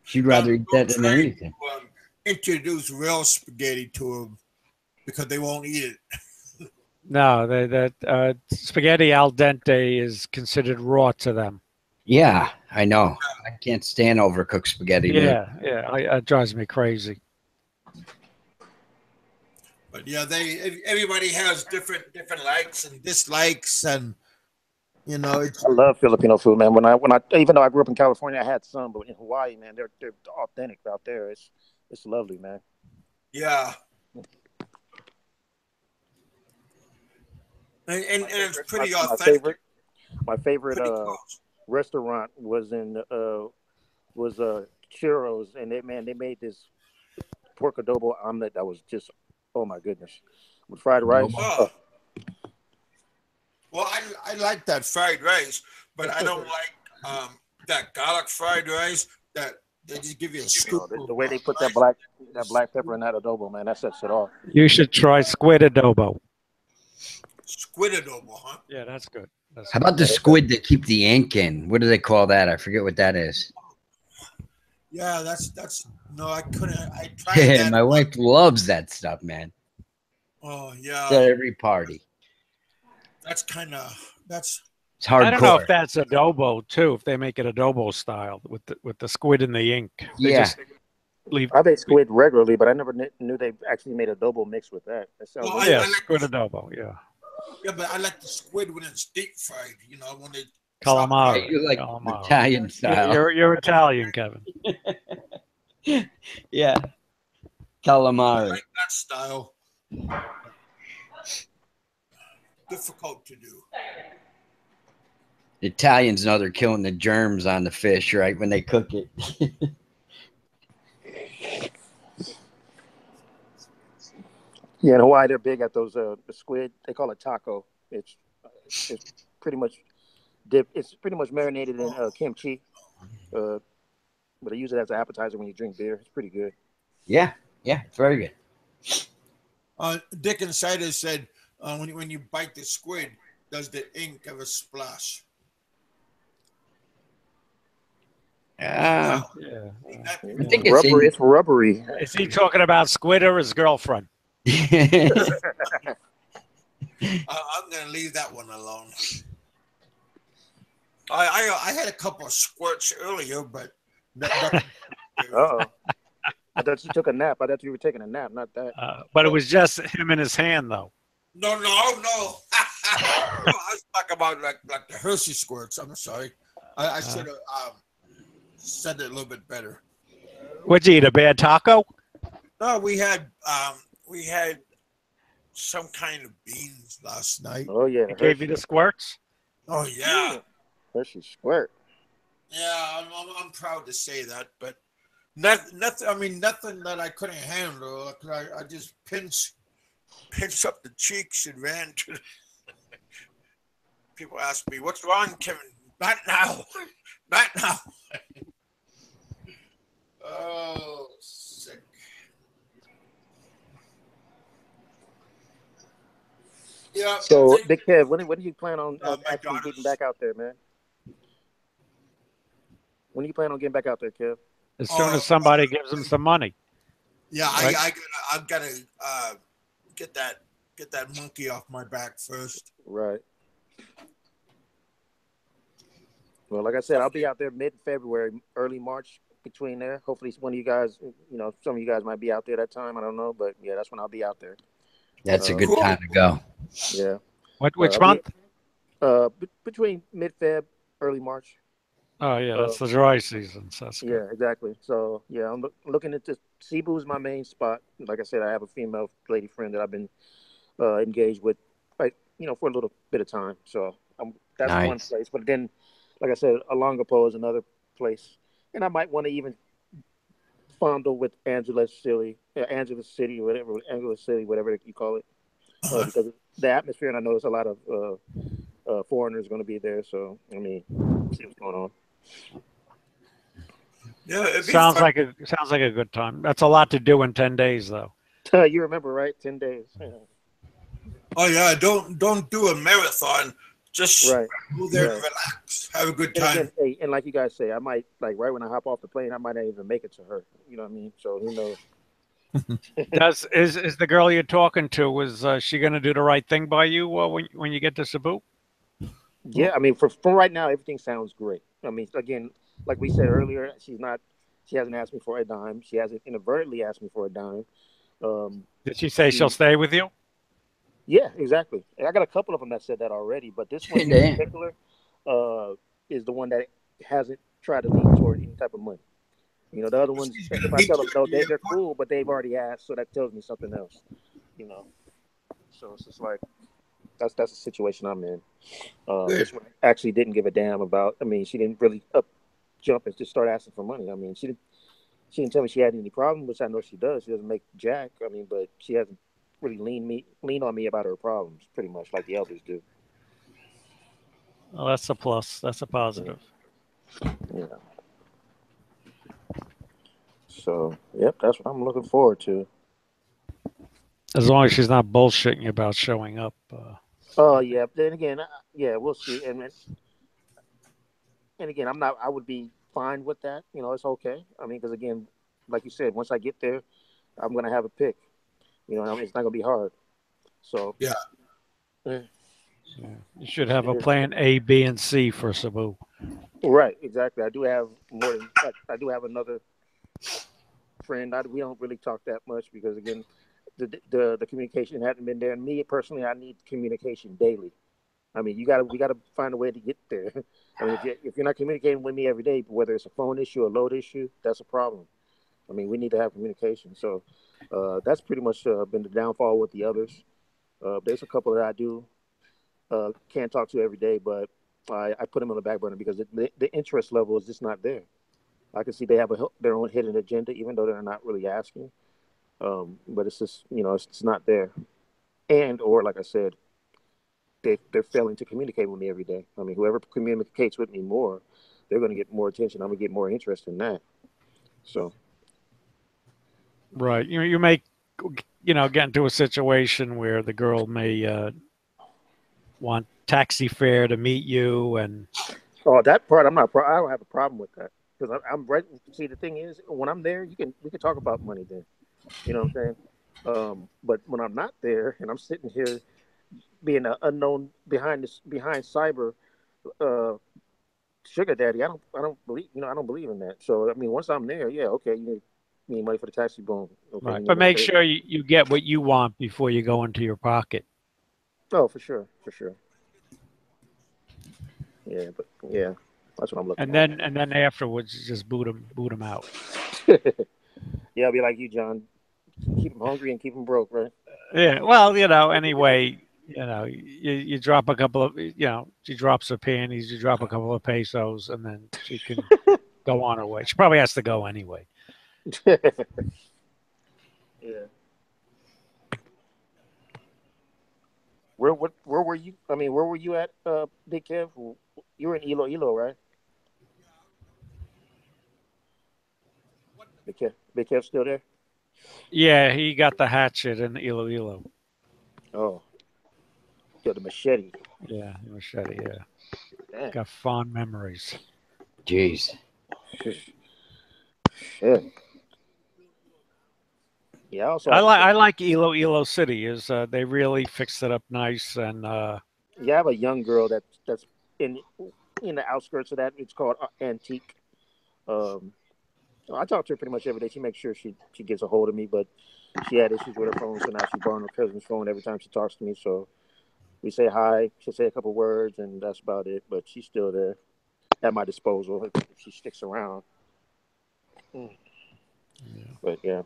[SPEAKER 3] She'd rather eat that than anything.
[SPEAKER 1] Introduce real spaghetti to them because they won't eat it.
[SPEAKER 2] No, that spaghetti al dente is considered raw to them.
[SPEAKER 3] Yeah, I know. I can't stand overcooked spaghetti. Man.
[SPEAKER 2] Yeah, it drives me crazy.
[SPEAKER 1] But yeah, everybody has different likes and dislikes, and it's
[SPEAKER 4] I love Filipino food, man. When I even though I grew up in California, I had some, but in Hawaii, man, they're authentic out there. It's lovely, man.
[SPEAKER 1] yeah. And it's pretty authentic.
[SPEAKER 4] My favorite
[SPEAKER 1] Pretty close.
[SPEAKER 4] restaurant was Churros, and they made this pork adobo omelet that was just, oh my goodness, with fried rice.
[SPEAKER 1] Oh. Well, I like that fried rice, but I don't like that garlic fried rice that they just give you a scoop.
[SPEAKER 4] The way they put that black pepper in that adobo, man, that sets it off.
[SPEAKER 2] You should try squid adobo.
[SPEAKER 1] Squid adobo, huh?
[SPEAKER 2] Yeah, that's good.
[SPEAKER 3] How about the squid that keep the ink in? What do they call that? I forget what that is.
[SPEAKER 1] Yeah, that's no, I couldn't. I tried
[SPEAKER 3] Yeah,
[SPEAKER 1] that.
[SPEAKER 3] my wife loves that stuff, man.
[SPEAKER 1] Oh yeah,
[SPEAKER 3] At every party.
[SPEAKER 1] that's
[SPEAKER 3] It's hardcore.
[SPEAKER 2] I don't know if that's adobo too. If they make it adobo style with the squid in the ink. They
[SPEAKER 3] Yeah.
[SPEAKER 2] just leave.
[SPEAKER 4] I make squid regularly, but I never knew they actually made adobo mix with that. That sounds
[SPEAKER 1] Well,
[SPEAKER 4] really
[SPEAKER 2] Yeah,
[SPEAKER 1] I like
[SPEAKER 2] squid adobo. Yeah,
[SPEAKER 1] yeah, but I like the squid when it's deep fried. When they
[SPEAKER 2] calamari.
[SPEAKER 3] You like
[SPEAKER 2] Calamari.
[SPEAKER 3] Italian style.
[SPEAKER 2] You're Italian, Kevin.
[SPEAKER 3] Yeah.
[SPEAKER 1] I
[SPEAKER 3] Calamari.
[SPEAKER 1] like that style. Difficult to do.
[SPEAKER 3] Italians know they're killing the germs on the fish, right? When they cook it.
[SPEAKER 4] Yeah, in Hawaii they're big at those the squid. They call it taco. It's pretty much It's pretty much marinated in kimchi, but they use it as an appetizer when you drink beer. It's pretty good.
[SPEAKER 3] Yeah, it's very good.
[SPEAKER 1] Dick Insider said when you bite the squid, does the ink ever splash?
[SPEAKER 3] Yeah.
[SPEAKER 1] That-
[SPEAKER 3] I think it's in-
[SPEAKER 4] It's rubbery.
[SPEAKER 2] Is he talking about squid or his girlfriend?
[SPEAKER 1] I'm gonna leave that one alone. I had a couple of squirts earlier, but
[SPEAKER 4] Uh-oh. I thought you took a nap. I thought you were taking a nap, not that.
[SPEAKER 2] But it was just him in his hand, though.
[SPEAKER 1] no. I was talking about like the Hershey squirts. I'm sorry. I should have said it a little bit better.
[SPEAKER 2] What'd you eat? A bad taco?
[SPEAKER 1] No, we had some kind of beans last night.
[SPEAKER 4] Oh, yeah.
[SPEAKER 2] He gave you the squirts?
[SPEAKER 1] Oh yeah,
[SPEAKER 4] Hershey squirt.
[SPEAKER 1] yeah. I'm proud to say that, but Nothing. I mean, nothing that I couldn't handle. I just pinched up the cheeks and ran to. People ask me, "What's wrong, Kevin?" Not now. Not now. Oh, sick. Yeah.
[SPEAKER 4] So, Big Kev, when do you plan on
[SPEAKER 1] my
[SPEAKER 4] actually
[SPEAKER 1] daughter's.
[SPEAKER 4] getting back out there, man? When do you plan on getting back out there, Kev?
[SPEAKER 2] As soon as somebody gives them some money.
[SPEAKER 1] Yeah,
[SPEAKER 2] Right.
[SPEAKER 1] I gotta get that monkey off my back first.
[SPEAKER 4] Right. Well, like I said, I'll be out there mid-February, early March, between there. Hopefully, one of you guys, some of you guys might be out there that time. I don't know, but yeah, that's when I'll be out there.
[SPEAKER 3] That's a good
[SPEAKER 1] Cool.
[SPEAKER 3] time to go.
[SPEAKER 4] Yeah.
[SPEAKER 2] Which month?
[SPEAKER 4] Between mid-Feb, early March.
[SPEAKER 2] Oh yeah, that's the dry season. So that's good.
[SPEAKER 4] Yeah, exactly. So yeah, I'm looking into Cebu's my main spot. Like I said, I have a female lady friend that I've been engaged with, for a little bit of time. So that's
[SPEAKER 3] Nice.
[SPEAKER 4] one place. But then, like I said, Olongapo is another place, and I might want to even fondle with Angela City, whatever you call it, because the atmosphere, and I know there's a lot of foreigners going to be there. So I mean, see what's going on.
[SPEAKER 1] Yeah, it'd be
[SPEAKER 2] Sounds
[SPEAKER 1] fun.
[SPEAKER 2] like a good time. That's a lot to do in 10 days, though.
[SPEAKER 4] You remember, right? 10 days. Yeah.
[SPEAKER 1] Oh yeah, don't do a marathon. Just
[SPEAKER 4] Right.
[SPEAKER 1] go there
[SPEAKER 4] Right.
[SPEAKER 1] and relax. Have a good
[SPEAKER 4] And
[SPEAKER 1] time.
[SPEAKER 4] again, hey, and like you guys say, I might right when I hop off the plane, I might not even make it to her. You know what I mean? So who knows?
[SPEAKER 2] Is the girl you're talking to, was she going to do the right thing by you when you get to Cebu?
[SPEAKER 4] Yeah, I mean, from right now, everything sounds great. I mean, again, like we said earlier, she hasn't asked me for a dime. She hasn't inadvertently asked me for a dime.
[SPEAKER 2] Did she say she'll stay with you?
[SPEAKER 4] Yeah, exactly. And I got a couple of them that said that already, but this one in
[SPEAKER 3] Damn.
[SPEAKER 4] particular is the one that hasn't tried to lean toward any type of money. You know, the other ones, if I tell them no, they're cool, but they've already asked, so that tells me something else. You know, so it's just like that's the situation I'm in. This one actually didn't give a damn about. I mean, she didn't really jump and just start asking for money. I mean, she didn't tell me she had any problem, which I know she does. She doesn't make jack. I mean, but she hasn't really leaned on me about her problems, pretty much like the elders do.
[SPEAKER 2] Well, that's a plus. That's a positive.
[SPEAKER 4] Yeah. So, yep, that's what I'm looking forward to.
[SPEAKER 2] As long as she's not bullshitting you about showing up.
[SPEAKER 4] Oh yeah. Then again, yeah, we'll see. And again, I would be fine with that. You know, it's okay. I mean, because again, like you said, once I get there, I'm gonna have a pick. You know, I mean, it's not gonna be hard. So
[SPEAKER 1] Yeah.
[SPEAKER 2] You should have a plan A, B, and C for Cebu.
[SPEAKER 4] Right, exactly. I do have more than I do have another friend. We don't really talk that much because again, the communication hadn't been there. And me personally, I need communication daily. I mean, we gotta find a way to get there. I mean, if you're not communicating with me every day, whether it's a phone issue or a load issue, that's a problem. I mean, we need to have communication. So that's pretty much been the downfall with the others. There's a couple that I do can't talk to every day, but I put them on the back burner because the interest level is just not there. I can see they have their own hidden agenda, even though they're not really asking. But it's just, it's not there. Or like I said, they're failing to communicate with me every day. I mean, whoever communicates with me more, they're going to get more attention. I'm going to get more interest in that. So.
[SPEAKER 2] Right. You may, get into a situation where the girl may want taxi fare to meet you, and
[SPEAKER 4] that part I don't have a problem with that because I'm right. See, the thing is, when I'm there, we can talk about money then. You know what I'm saying? But when I'm not there and I'm sitting here being an unknown behind cyber sugar daddy, I don't believe in that. So I mean, once I'm there, yeah, okay, you need money for the taxi, boom. Okay,
[SPEAKER 2] right. But make sure you get what you want before you go into your pocket.
[SPEAKER 4] Oh, for sure. Yeah, but yeah, that's what I'm looking
[SPEAKER 2] at. And then afterwards, just boot them out.
[SPEAKER 4] Yeah, I'll be like you, John. Keep them hungry and keep them broke, right?
[SPEAKER 2] Yeah. Well, anyway, you drop a couple of, she drops her panties, you drop a couple of pesos, and then she can go on her way. She probably has to go anyway.
[SPEAKER 4] Yeah. Where were you? I mean, where were you at, Big Kev? You were in Elo, right? Big Kev still there?
[SPEAKER 2] Yeah, he got the hatchet in Iloilo.
[SPEAKER 4] Oh, got the machete.
[SPEAKER 2] Yeah, machete. Yeah,
[SPEAKER 4] Damn.
[SPEAKER 2] got fond memories.
[SPEAKER 3] Jeez.
[SPEAKER 4] Shit. Yeah, also
[SPEAKER 2] I like Iloilo City. Is they really fixed it up nice and
[SPEAKER 4] yeah, I have a young girl that's in the outskirts of that. It's called Antique. Um, I talk to her pretty much every day. She makes sure she gets a hold of me, but she had issues with her phone, so now she's borrowing her cousin's phone every time she talks to me. So we say hi, she'll say a couple words, and that's about it. But she's still there at my disposal if she sticks around.
[SPEAKER 2] yeah.
[SPEAKER 4] But yeah,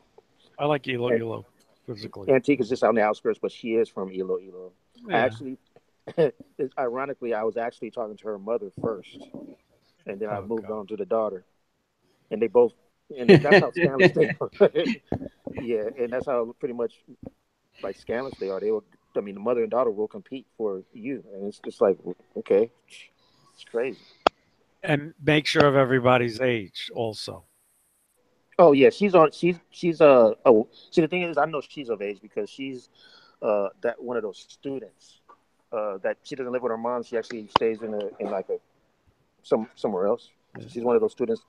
[SPEAKER 2] I like Iloilo physically.
[SPEAKER 4] Antique is just on the outskirts, but she is from Iloilo.
[SPEAKER 2] Yeah.
[SPEAKER 4] I actually, ironically, I was actually talking to her mother first, and then I moved on to the daughter, and they both, and that's how scandalous they are. Yeah, and that's how pretty much like scandalous they are. They will, I mean, the mother and daughter will compete for you, and it's just like, okay, it's crazy.
[SPEAKER 2] And make sure of everybody's age also.
[SPEAKER 4] Oh yeah, she's oh, see, the thing is, I know she's of age because she's that one of those students that she doesn't live with her mom. She actually stays in like somewhere else.
[SPEAKER 2] Yeah.
[SPEAKER 4] She's one of those students.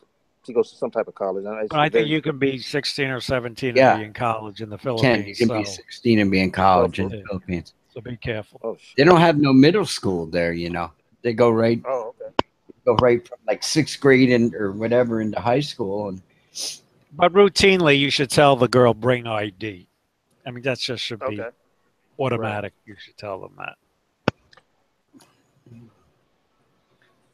[SPEAKER 4] She goes to some type of college.
[SPEAKER 2] I think you can be 16 or 17
[SPEAKER 3] Yeah.
[SPEAKER 2] and be in college in the Philippines.
[SPEAKER 3] You can be 16 and be in college in the Philippines.
[SPEAKER 2] So be careful.
[SPEAKER 4] Oh,
[SPEAKER 3] they don't have no middle school there, you know. They go right.
[SPEAKER 4] Oh, okay.
[SPEAKER 3] Go right from like 6th grade or whatever into high school. And
[SPEAKER 2] but routinely, you should tell the girl bring ID. I mean, that just should be automatic. Right. You should tell them that.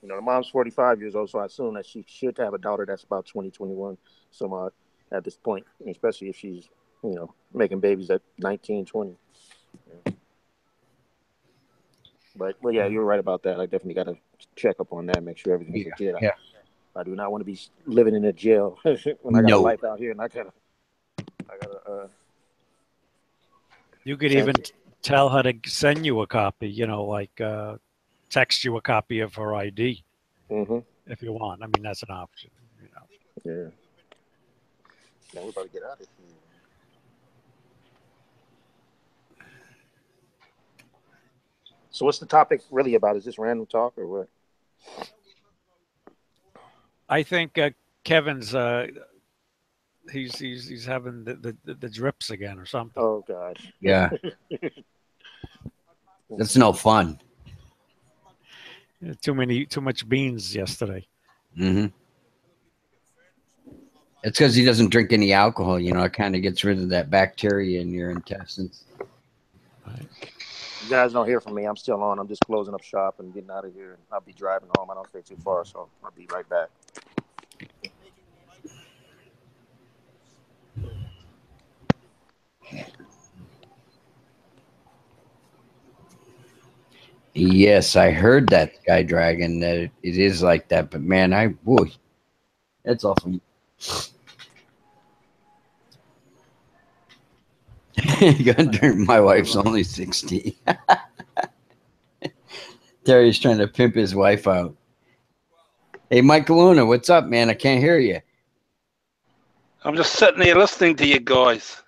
[SPEAKER 4] You know, the mom's 45 years old, so I assume that she should have a daughter that's about 20, 21, some odd at this point, especially if she's, you know, making babies at 19, 20. Yeah. But, well, yeah, you're right about that. I definitely got to check up on that, make sure everything's legit.
[SPEAKER 3] Yeah.
[SPEAKER 4] I do not want to be living in a jail when I got a life out here, and I gotta.
[SPEAKER 2] You could even tell her to send you a copy. You know, like text you a copy of her ID if you want. I mean, that's an option. You know.
[SPEAKER 4] Yeah. Now we're about to get out of here. So, what's the topic really about? Is this random talk or what?
[SPEAKER 2] I think Kevin's he's having the drips again or something.
[SPEAKER 4] Oh God.
[SPEAKER 3] Yeah. That's no fun.
[SPEAKER 2] Too much beans yesterday.
[SPEAKER 3] Mm-hmm. It's because he doesn't drink any alcohol. You know, it kind of gets rid of that bacteria in your intestines.
[SPEAKER 2] Right.
[SPEAKER 4] You guys don't hear from me. I'm still on. I'm just closing up shop and getting out of here. I'll be driving home. I don't stay too far, so I'll be right back.
[SPEAKER 3] Yes, I heard that, Sky Dragon, that it is like that. But man, that's awful. My wife's only 16. Terry's trying to pimp his wife out. Hey, Michael Luna, what's up, man? I can't hear you.
[SPEAKER 5] I'm just sitting here listening to you guys.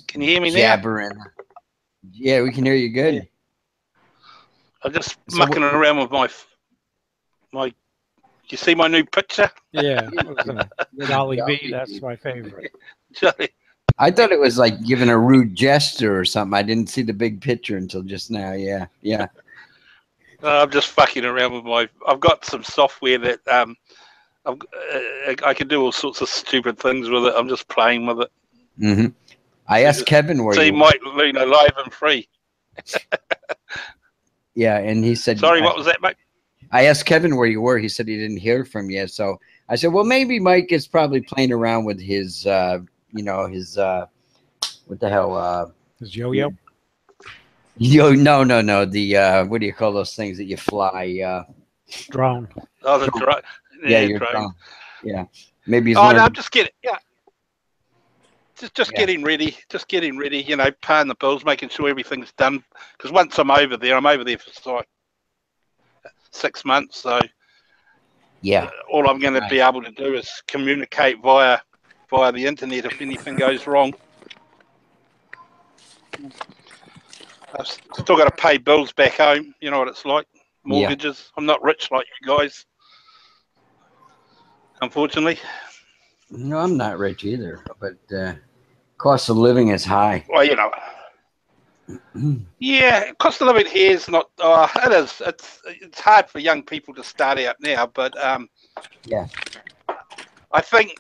[SPEAKER 5] Can you hear me
[SPEAKER 3] jabbering now? Yeah, we can hear you good.
[SPEAKER 5] Yeah. I'm just mucking around with my. You see my new picture?
[SPEAKER 2] Yeah, Dolly V. That's my favorite.
[SPEAKER 3] I thought it was like giving a rude gesture or something. I didn't see the big picture until just now. Yeah.
[SPEAKER 5] I'm just fucking around with I've got some software that I can do all sorts of stupid things with it. I'm just playing with it.
[SPEAKER 3] Mm-hmm. I asked Kevin where
[SPEAKER 5] you might, live and free.
[SPEAKER 3] Yeah, and he said.
[SPEAKER 5] Sorry, what was that, mate?
[SPEAKER 3] I asked Kevin where you were. He said he didn't hear from you. So I said, well, maybe Mike is probably playing around with his, his what the hell?
[SPEAKER 2] His yo-yo?
[SPEAKER 3] No. The what do you call those things that you fly?
[SPEAKER 2] Drone.
[SPEAKER 5] Oh, the drone.
[SPEAKER 3] Yeah, your drone. Yeah, maybe he's.
[SPEAKER 5] Oh, no, I'm just kidding. Yeah. just getting ready, you know, paying the bills, making sure everything's done. Because once I'm over there for like 6 months. So
[SPEAKER 3] yeah,
[SPEAKER 5] all I'm going to be able to do is communicate via the internet if anything goes wrong. I've still got to pay bills back home. You know what it's like, mortgages. Yeah. I'm not rich like you guys, unfortunately.
[SPEAKER 3] No, I'm not rich either, but cost of living is high.
[SPEAKER 5] Well, you know, yeah, cost of living here is not. It is. It's hard for young people to start out now, but
[SPEAKER 3] yeah,
[SPEAKER 5] I think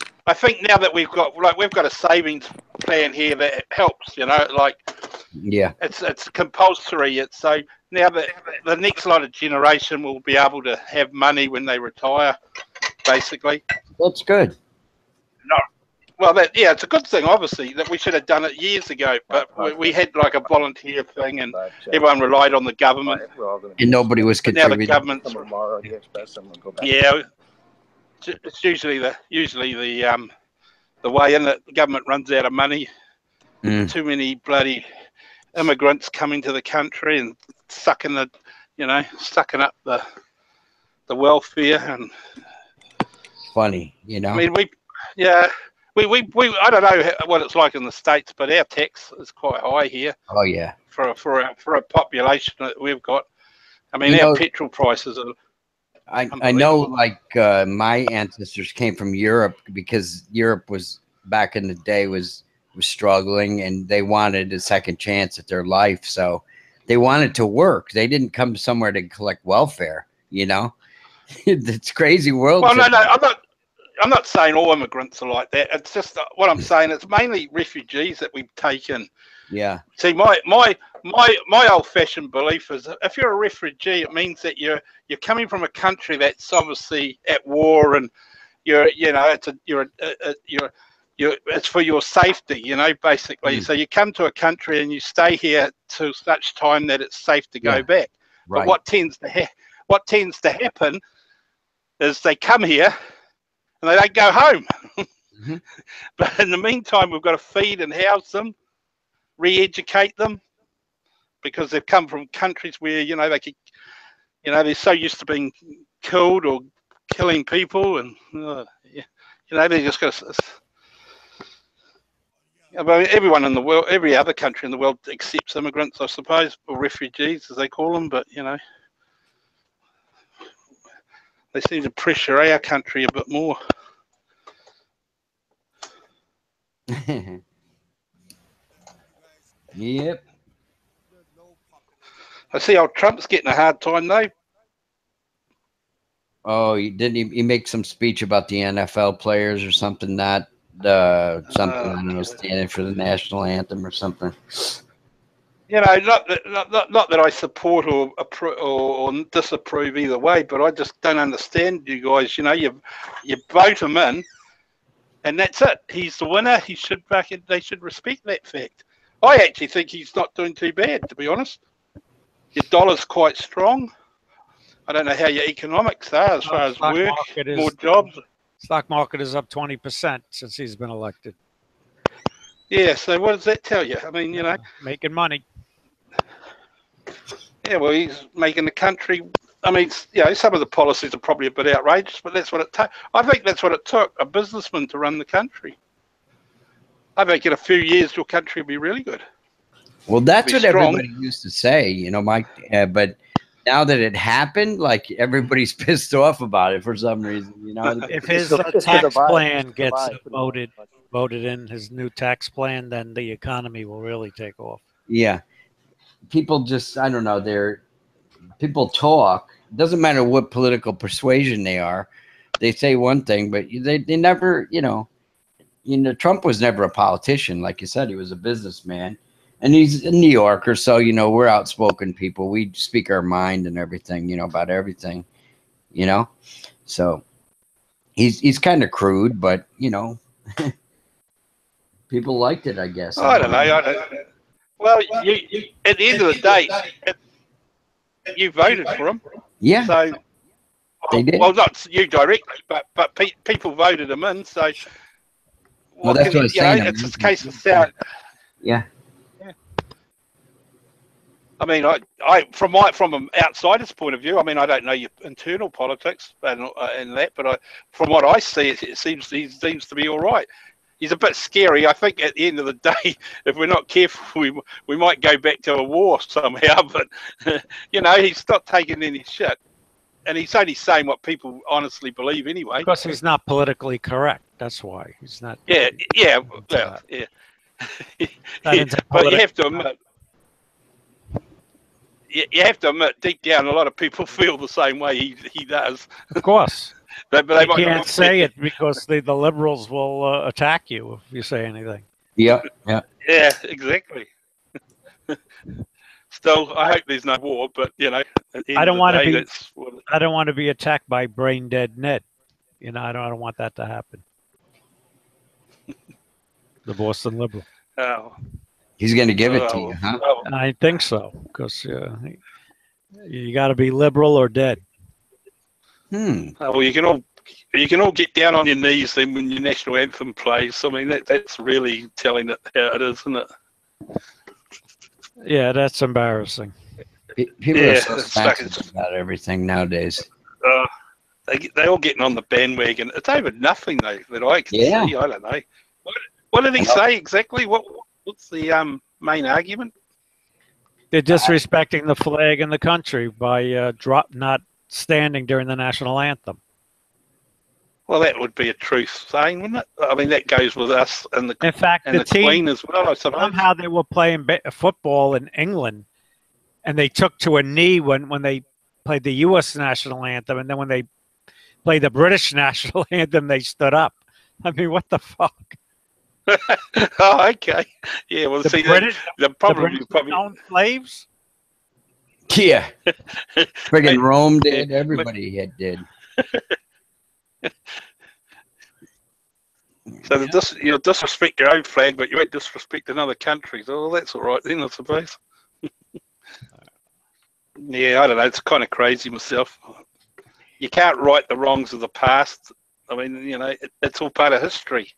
[SPEAKER 5] now that we've got a savings plan here that helps. You know, like
[SPEAKER 3] yeah,
[SPEAKER 5] it's compulsory. It's so now that the next lot of generation will be able to have money when they retire, basically.
[SPEAKER 3] That's good.
[SPEAKER 5] No. Well, it's a good thing, obviously, that we should have done it years ago, but we had like a volunteer thing and everyone relied on the government.
[SPEAKER 3] And nobody was contributing.
[SPEAKER 5] Now the government's... Yeah, it's usually the way in that the government runs out of money. Too many bloody immigrants coming to the country and sucking up the welfare. And
[SPEAKER 3] funny, you know.
[SPEAKER 5] I mean, we I don't know what it's like in the States, but our tax is quite high here.
[SPEAKER 3] Oh yeah.
[SPEAKER 5] For a population that we've got, I mean, our petrol prices are.
[SPEAKER 3] I know, like my ancestors came from Europe because Europe was back in the day was struggling and they wanted a second chance at their life, so they wanted to work. They didn't come somewhere to collect welfare. You know, it's crazy world.
[SPEAKER 5] Well, no, I'm not saying all immigrants are like that. It's just what I'm saying. It's mainly refugees that we've taken.
[SPEAKER 3] Yeah.
[SPEAKER 5] See, my old-fashioned belief is if you're a refugee, it means that you're coming from a country that's obviously at war, and it's for your safety, you know, basically. So you come to a country and you stay here till such time that it's safe to go back. Right. But what tends to happen is they come here and they don't go home. But in the meantime, we've got to feed and house them, re-educate them, because they've come from countries where, you know, they're so used to being killed or killing people, and they just got to. I mean, everyone in the world, every other country in the world accepts immigrants, I suppose, or refugees as they call them, but you know, they seem to pressure our country a bit more.
[SPEAKER 3] Yep.
[SPEAKER 5] I see old Trump's getting a hard time though.
[SPEAKER 3] Oh, he make some speech about the NFL players or something, I don't know, standing for the national anthem or something.
[SPEAKER 5] You know, not that I support or disapprove either way, but I just don't understand you guys. You know, you vote him in, and that's it. He's the winner. He should back it. They should respect that fact. I actually think he's not doing too bad, to be honest. Your dollar's quite strong. I don't know how your economics are as far as work, more jobs.
[SPEAKER 2] Stock market is up 20% since he's been elected.
[SPEAKER 5] Yeah, so what does that tell you? I mean, you know,
[SPEAKER 2] making money.
[SPEAKER 5] Yeah, well, he's making the country. I mean, you know, some of the policies are probably a bit outrageous, but that's what it took. I think that's what it took, a businessman to run the country. I think in a few years, your country will be really good.
[SPEAKER 3] Well, that's what everybody used to say, you know, Mike. But now that it happened, like everybody's pissed off about it for some reason. You know,
[SPEAKER 2] if his tax plan gets voted in, his new tax plan, then the economy will really take off.
[SPEAKER 3] Yeah, people just, I don't know. People talk. It doesn't matter what political persuasion they are. They say one thing, but they never, you know, Trump was never a politician. Like you said, he was a businessman. And he's a New Yorker, so, you know, we're outspoken people. We speak our mind and everything, you know, about everything, you know. So he's kind of crude, but, you know, people liked it, I guess.
[SPEAKER 5] I don't know. Well, you at the end of the day, you voted for him.
[SPEAKER 3] Yeah.
[SPEAKER 5] So,
[SPEAKER 3] they did.
[SPEAKER 5] Well, not you directly, but people voted him in. So
[SPEAKER 3] Well, that's what I'm saying.
[SPEAKER 5] It's just a case of sound.
[SPEAKER 3] Yeah.
[SPEAKER 5] I mean, I from an outsider's point of view, I mean, I don't know your internal politics and that, but from what I see, he seems to be all right. He's a bit scary. I think at the end of the day, if we're not careful, we might go back to a war somehow. But he's not taking any shit, and he's only saying what people honestly believe anyway.
[SPEAKER 2] Because he's not politically correct. That's why he's not.
[SPEAKER 5] Yeah. But you have to admit. You have to admit, deep down, a lot of people feel the same way he does.
[SPEAKER 2] Of course.
[SPEAKER 5] but
[SPEAKER 2] they can't say it because the liberals will attack you if you say anything.
[SPEAKER 3] Yeah.
[SPEAKER 5] Yeah, exactly. Still, I hope there's no war, but
[SPEAKER 2] I don't want to be. I don't want to be attacked by brain dead Ned. I don't want that to happen. The Boston Liberal.
[SPEAKER 5] Oh.
[SPEAKER 3] He's going to give it to you, huh?
[SPEAKER 2] I think so, because you got to be liberal or dead.
[SPEAKER 5] Well, you can all get down on your knees then when your national anthem plays. I mean, that's really telling it how it is, isn't it?
[SPEAKER 2] Yeah, that's embarrassing.
[SPEAKER 3] People are so sensitive about everything nowadays.
[SPEAKER 5] They all getting on the bandwagon. It's over nothing that I can see. I don't know. What did he say exactly? What's the main argument?
[SPEAKER 2] They're disrespecting the flag and the country by not standing during the national anthem.
[SPEAKER 5] Well, that would be a truth saying, wouldn't it? I mean, that goes with us and the
[SPEAKER 2] team,
[SPEAKER 5] Queen as well, I suppose.
[SPEAKER 2] Somehow they were playing football in England, and they took to a knee when they played the U.S. national anthem, and then when they played the British national anthem, they stood up. I mean, what the fuck?
[SPEAKER 5] Oh, okay. Yeah, well,
[SPEAKER 2] the British owned slaves?
[SPEAKER 3] Yeah. Friggin' Rome did. Everybody did.
[SPEAKER 5] So you'll disrespect your own flag, but you won't disrespect another country's. Oh, that's all right then, I suppose. Yeah, I don't know. It's kind of crazy myself. You can't right the wrongs of the past. I mean, it's all part of history.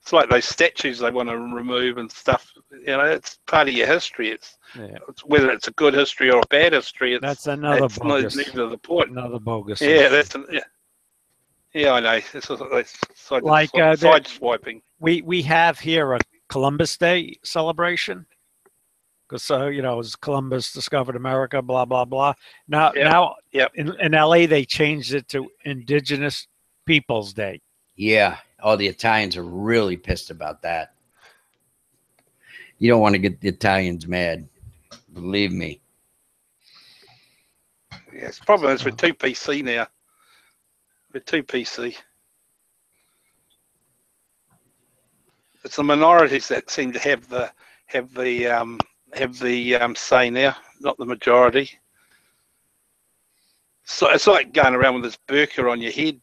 [SPEAKER 5] It's like those statues they want to remove and stuff. It's part of your history. It's whether it's a good history or a bad history.
[SPEAKER 2] That's another bogus.
[SPEAKER 5] Neither the point.
[SPEAKER 2] Another bogus.
[SPEAKER 5] Yeah, yeah, I know. It's like side swiping.
[SPEAKER 2] We have here a Columbus Day celebration because it's Columbus discovered America. Blah blah blah. Now in LA they changed it to Indigenous Peoples Day.
[SPEAKER 3] Yeah. All the Italians are really pissed about that. You don't want to get the Italians mad. Believe me.
[SPEAKER 5] Yeah, the problem is with 2PC now. With 2PC. It's the minorities that seem to have the say now, not the majority. So it's like going around with this burqa on your head.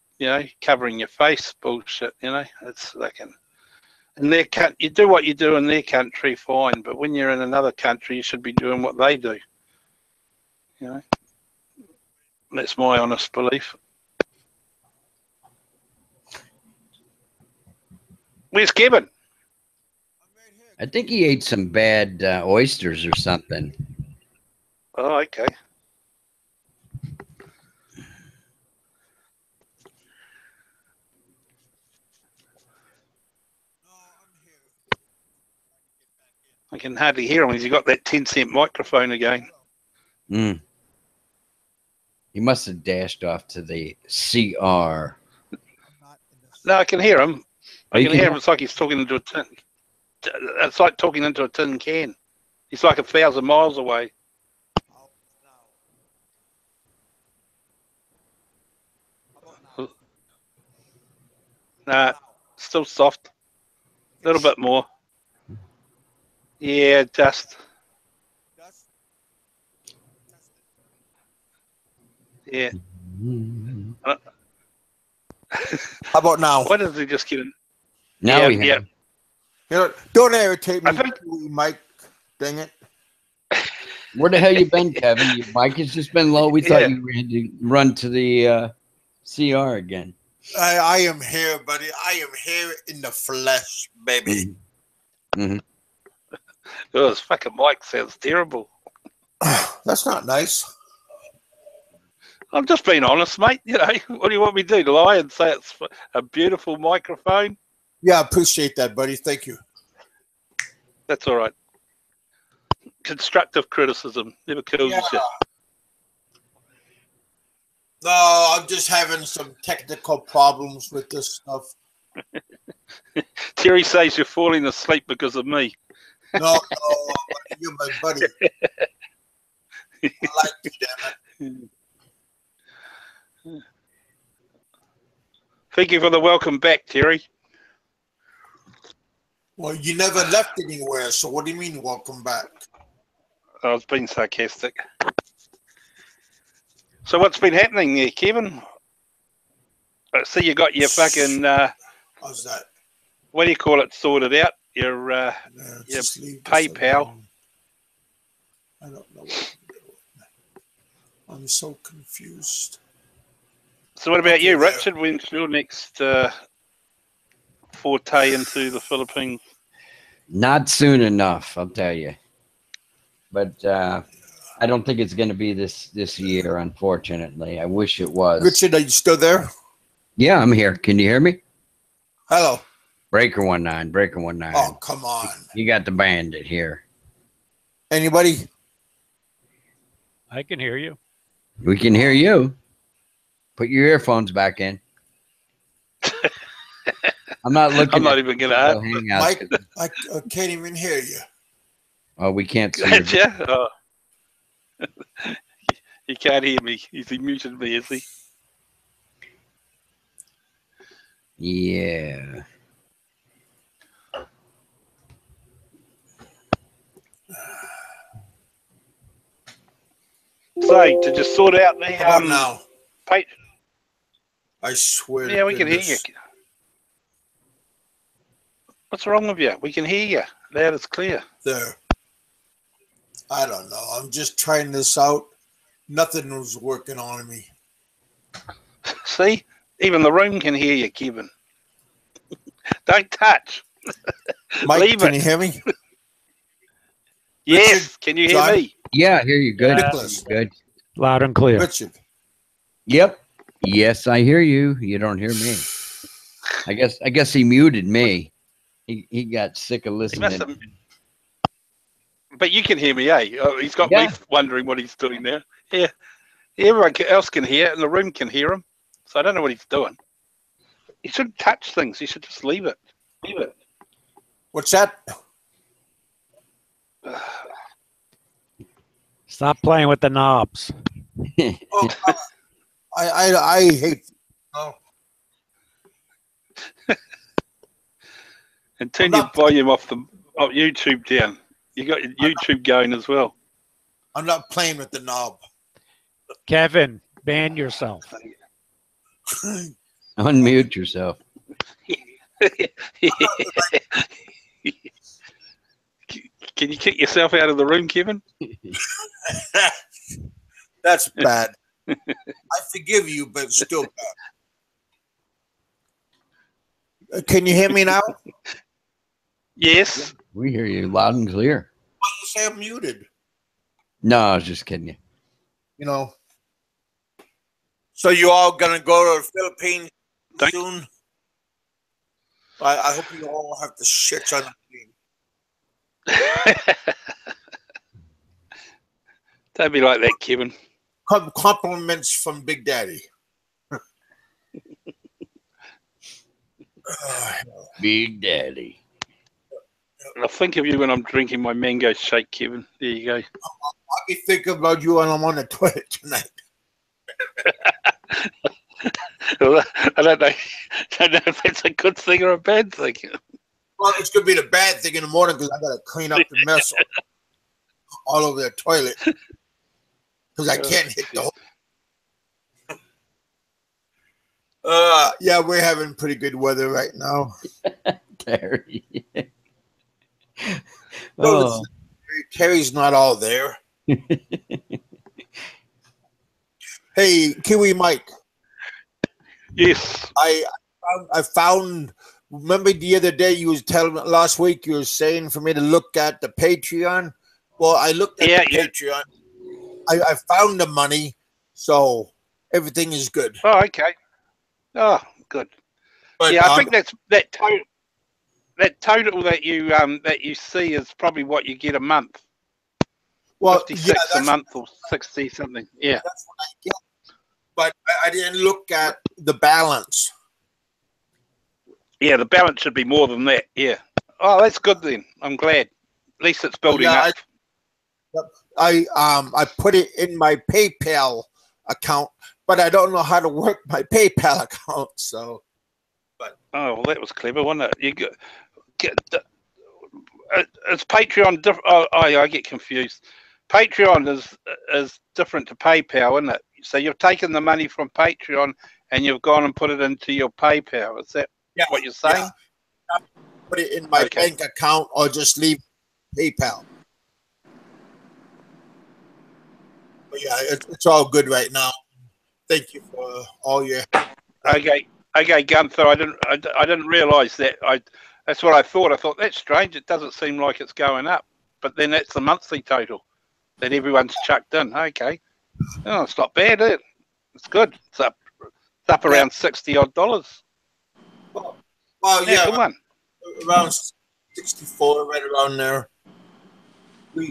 [SPEAKER 5] Covering your face, bullshit. It's like in their you do what you do in their country, fine. But when you're in another country, you should be doing what they do. That's my honest belief. Where's Kevin?
[SPEAKER 3] I think he ate some bad oysters or something.
[SPEAKER 5] Oh, okay. I can hardly hear him because he got that 10-cent microphone again.
[SPEAKER 3] He must have dashed off to the CR.
[SPEAKER 5] No, I can hear him. I can hear him. It's like he's talking into a tin. It's like talking into a tin can. He's like 1,000 miles away. Nah, still soft. A little bit more. Yeah, just. Yeah.
[SPEAKER 1] How about now?
[SPEAKER 5] Why does he just get in?
[SPEAKER 3] Now
[SPEAKER 1] don't irritate me, Mike. Dang it.
[SPEAKER 3] Where the hell you been, Kevin? Your mic has just been low. We thought you had to run to the CR again.
[SPEAKER 1] I am here, buddy. I am here in the flesh, baby.
[SPEAKER 3] Mm-hmm.
[SPEAKER 5] Oh, this fucking mic sounds terrible.
[SPEAKER 1] That's not nice.
[SPEAKER 5] I'm just being honest, mate. You know, what do you want me to do? Lie and say it's a beautiful microphone?
[SPEAKER 1] Yeah, I appreciate that, buddy. Thank you.
[SPEAKER 5] That's all right. Constructive criticism never kills you.
[SPEAKER 1] No, I'm just having some technical problems with this stuff.
[SPEAKER 5] Terry says you're falling asleep because of me.
[SPEAKER 1] No, you're my buddy. I like you, damn it.
[SPEAKER 5] Thank you for the welcome back, Terry.
[SPEAKER 1] Well, you never left anywhere, so what do you mean, welcome back?
[SPEAKER 5] I was being sarcastic. So what's been happening there, Kevin? I see you got your fucking
[SPEAKER 1] how's that?
[SPEAKER 5] What do you call it? Sorted out your PayPal.
[SPEAKER 1] I don't know what I'm doing. I'm so confused.
[SPEAKER 5] So what about you, Richard? When's your next forte into the Philippines?
[SPEAKER 3] Not soon enough, I'll tell you. But I don't think it's going to be this year, unfortunately. I wish it was.
[SPEAKER 1] Richard, are you still there?
[SPEAKER 3] Yeah, I'm here. Can you hear me?
[SPEAKER 1] Hello.
[SPEAKER 3] Breaker 19, Breaker 19.
[SPEAKER 1] Oh, come on.
[SPEAKER 3] You got the bandit here.
[SPEAKER 1] Anybody?
[SPEAKER 2] I can hear you.
[SPEAKER 3] We can hear you. Put your earphones back in. I'm not looking.
[SPEAKER 5] I'm not even going to
[SPEAKER 3] hang out.
[SPEAKER 1] Mike, I can't even hear you.
[SPEAKER 3] Oh, we can't see you.
[SPEAKER 5] Oh. He can't hear me. He's muted me, is he?
[SPEAKER 3] Yeah.
[SPEAKER 5] So, did you sort out the
[SPEAKER 1] now?
[SPEAKER 5] Page?
[SPEAKER 1] I swear.
[SPEAKER 5] Yeah, we can hear you. What's wrong with you? We can hear you. Loud as clear.
[SPEAKER 1] There. I don't know. I'm just trying this out. Nothing was working on me.
[SPEAKER 5] See? Even the room can hear you, Kevin. Don't touch.
[SPEAKER 1] Mike,
[SPEAKER 5] Leave
[SPEAKER 1] can
[SPEAKER 5] it.
[SPEAKER 1] you hear me?
[SPEAKER 5] Yes.
[SPEAKER 1] Richard,
[SPEAKER 5] can you hear
[SPEAKER 1] John?
[SPEAKER 5] me?
[SPEAKER 3] Yeah, I hear you. Good.
[SPEAKER 1] Nicholas.
[SPEAKER 3] Good.
[SPEAKER 2] Loud and clear.
[SPEAKER 1] Richard.
[SPEAKER 3] Yep. Yes, I hear you. You don't hear me. I guess he muted me. He got sick of listening.
[SPEAKER 5] But you can hear me, eh? Oh, he's got me wondering what he's doing now. Yeah. Everyone else can hear it, and the room can hear him. So I don't know what he's doing. He shouldn't touch things. He should just leave it. Leave it.
[SPEAKER 1] What's that?
[SPEAKER 2] Stop playing with the knobs.
[SPEAKER 1] Oh, I hate. Oh.
[SPEAKER 5] And turn your volume off YouTube down. You got your YouTube going as well.
[SPEAKER 1] I'm not playing with the knob.
[SPEAKER 2] Kevin, ban yourself.
[SPEAKER 3] Unmute yourself.
[SPEAKER 5] Can you kick yourself out of the room, Kevin?
[SPEAKER 1] That's bad. I forgive you, but it's still bad. Can you hear me now?
[SPEAKER 5] Yes.
[SPEAKER 3] We hear you loud and clear.
[SPEAKER 1] Why you say I'm muted?
[SPEAKER 3] No, I was just kidding you.
[SPEAKER 1] You know. So you all gonna go to the Philippines soon? I hope you all have the shit on the plane.
[SPEAKER 5] Don't be like that, Kevin.
[SPEAKER 1] Compliments from Big Daddy.
[SPEAKER 3] Big Daddy.
[SPEAKER 5] I think of you when I'm drinking my mango shake, Kevin. There you go.
[SPEAKER 1] I'll be thinking about you when I'm on the toilet tonight.
[SPEAKER 5] Well, I don't know if that's a good thing or a bad thing.
[SPEAKER 1] Well, it's going to be the bad thing in the morning because I got to clean up the mess all over the toilet because I can't hit the whole. Yeah, we're having pretty good weather right now.
[SPEAKER 3] Terry.
[SPEAKER 1] No, Terry's not all there. Hey, Kiwi Mike.
[SPEAKER 5] Yes.
[SPEAKER 1] I found. Remember the other day you was telling last week you were saying for me to look at the Patreon. Well, I looked at the Patreon. I found the money, so everything is good.
[SPEAKER 5] Oh, okay. Oh, good. But, yeah, I think that total that you see is probably what you get a month.
[SPEAKER 1] Well,
[SPEAKER 5] 56 a month or 60 something. Yeah.
[SPEAKER 1] That's what I get. But I didn't look at the balance.
[SPEAKER 5] Yeah, the balance should be more than that. Yeah. Oh, that's good then. I'm glad. At least it's building up.
[SPEAKER 1] I put it in my PayPal account, but I don't know how to work my PayPal account. So, but
[SPEAKER 5] well, that was clever, wasn't it? It's Patreon. I get confused. Patreon is different to PayPal, isn't it? So you've taken the money from Patreon and you've gone and put it into your PayPal. Is that what you're saying?
[SPEAKER 1] Yeah. Put it in my bank account or just leave PayPal. But yeah, it's all good right now. Thank you for all your.
[SPEAKER 5] Okay, Gunther. I didn't realise that. That's what I thought. I thought that's strange. It doesn't seem like it's going up, but then that's the monthly total that everyone's chucked in. Okay, oh, it's not bad. It's good. It's up around $60 odd.
[SPEAKER 1] Well, yeah,
[SPEAKER 5] good one.
[SPEAKER 1] Around 64, right around there.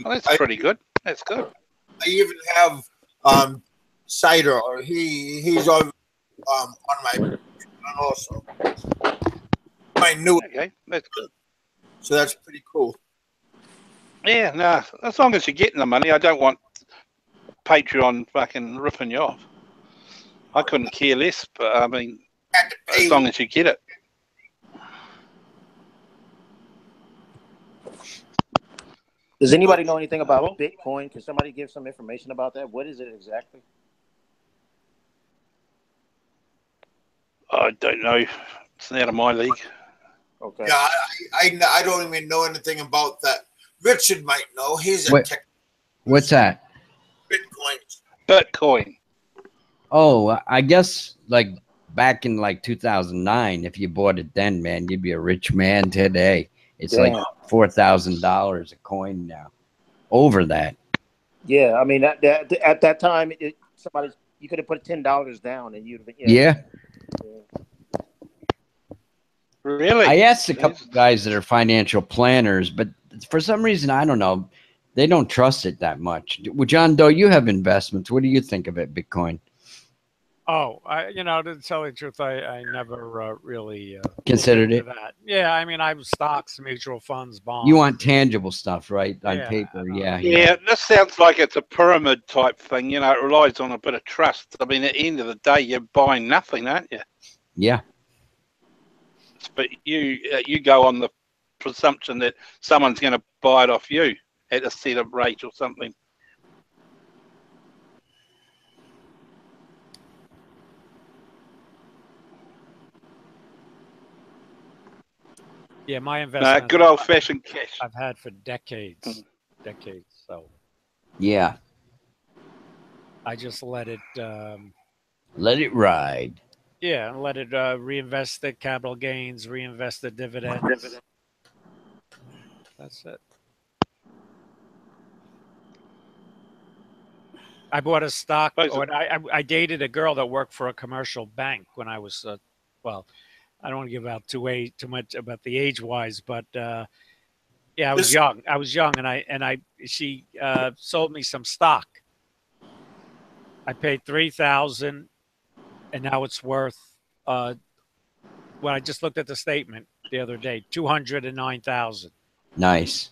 [SPEAKER 5] That's pretty good. That's good.
[SPEAKER 1] I even have Cider, or he's on my also. I knew it.
[SPEAKER 5] Okay, that's good.
[SPEAKER 1] So that's pretty cool.
[SPEAKER 5] Yeah, no, as long as you're getting the money, I don't want Patreon fucking ripping you off. I couldn't care less, but I mean, as long as you get it.
[SPEAKER 4] Does anybody know anything about Bitcoin? Can somebody give some information about that? What is it exactly?
[SPEAKER 5] I don't know. It's out of my league.
[SPEAKER 4] Okay.
[SPEAKER 1] Yeah, I don't even know anything about that. Richard might know. He's a tech.
[SPEAKER 3] What's that?
[SPEAKER 5] Bitcoin.
[SPEAKER 3] Oh, I guess like back in like 2009, if you bought it then, man, you'd be a rich man today. It's like $4,000 a coin now. Over that.
[SPEAKER 4] Yeah, I mean at that time, you could have put $10 down and you'd have been.
[SPEAKER 3] Yeah.
[SPEAKER 5] Really?
[SPEAKER 3] I asked a couple guys that are financial planners, but for some reason, I don't know, they don't trust it that much. Well, John Doe, you have investments. What do you think of it, Bitcoin?
[SPEAKER 2] Oh, to tell you the truth, I never really
[SPEAKER 3] considered it.
[SPEAKER 2] That. Yeah, I mean, I have stocks, mutual funds, bonds.
[SPEAKER 3] You want tangible stuff, right? On paper, yeah.
[SPEAKER 5] This sounds like it's a pyramid type thing. You know, it relies on a bit of trust. I mean, at the end of the day, you're buying nothing, aren't you?
[SPEAKER 3] Yeah.
[SPEAKER 5] But you go on the presumption that someone's going to buy it off you at a set up rate or something.
[SPEAKER 2] Yeah, my investment.
[SPEAKER 5] Good old fashioned cash.
[SPEAKER 2] I've had for decades. So.
[SPEAKER 3] Yeah.
[SPEAKER 2] I just let it.
[SPEAKER 3] Let it ride.
[SPEAKER 2] Yeah, let it reinvest the capital gains, reinvest the dividends. That's it. I bought a stock. I dated a girl that worked for a commercial bank when I was, well, I don't want to give out too much about the age-wise, but yeah, I was young. And she sold me some stock. I paid $3,000, and now it's worth. Well, I just looked at the statement the other day, $209,000.
[SPEAKER 3] Nice.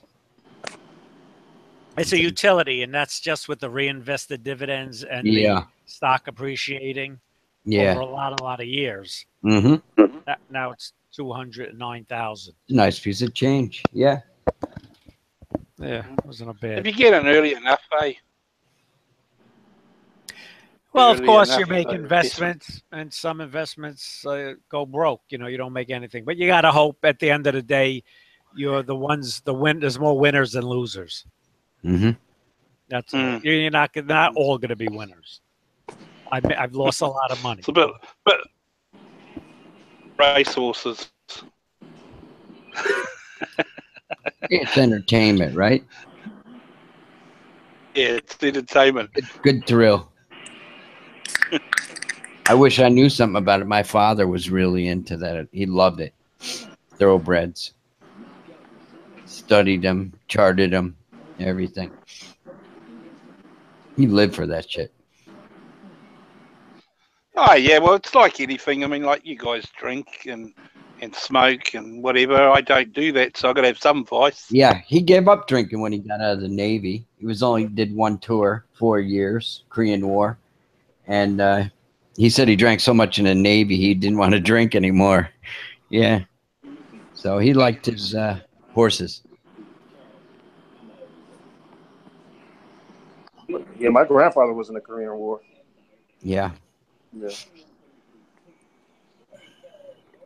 [SPEAKER 2] It's a utility, and that's just with the reinvested dividends and the stock appreciating over a lot of years.
[SPEAKER 3] Mm-hmm.
[SPEAKER 2] Now it's $209,000.
[SPEAKER 3] Nice piece of change. Yeah.
[SPEAKER 2] Yeah, it wasn't a bad.
[SPEAKER 5] If you get in early enough,
[SPEAKER 2] Well, of course, you make investments, and some investments go broke. You know, you don't make anything. But you got to hope at the end of the day, you're the ones. There's more winners than losers.
[SPEAKER 3] Mm-hmm.
[SPEAKER 2] That's you're not all going to be winners. I've lost a lot of money.
[SPEAKER 5] But racehorses.
[SPEAKER 3] It's entertainment, right?
[SPEAKER 5] Yeah, it's entertainment.
[SPEAKER 3] Good thrill. I wish I knew something about it. My father was really into that. He loved it. Thoroughbreds. Studied them, charted them, everything. He lived for that shit.
[SPEAKER 5] Oh, yeah, well, it's like anything. I mean, like you guys drink and smoke and whatever. I don't do that, so I've got to have some vice.
[SPEAKER 3] Yeah, he gave up drinking when he got out of the Navy. He did one tour, 4 years, Korean War. And he said he drank so much in the Navy, he didn't want to drink anymore. Yeah. So he liked his horses.
[SPEAKER 4] Yeah, my grandfather was in the Korean War.
[SPEAKER 3] Yeah.
[SPEAKER 4] Yeah.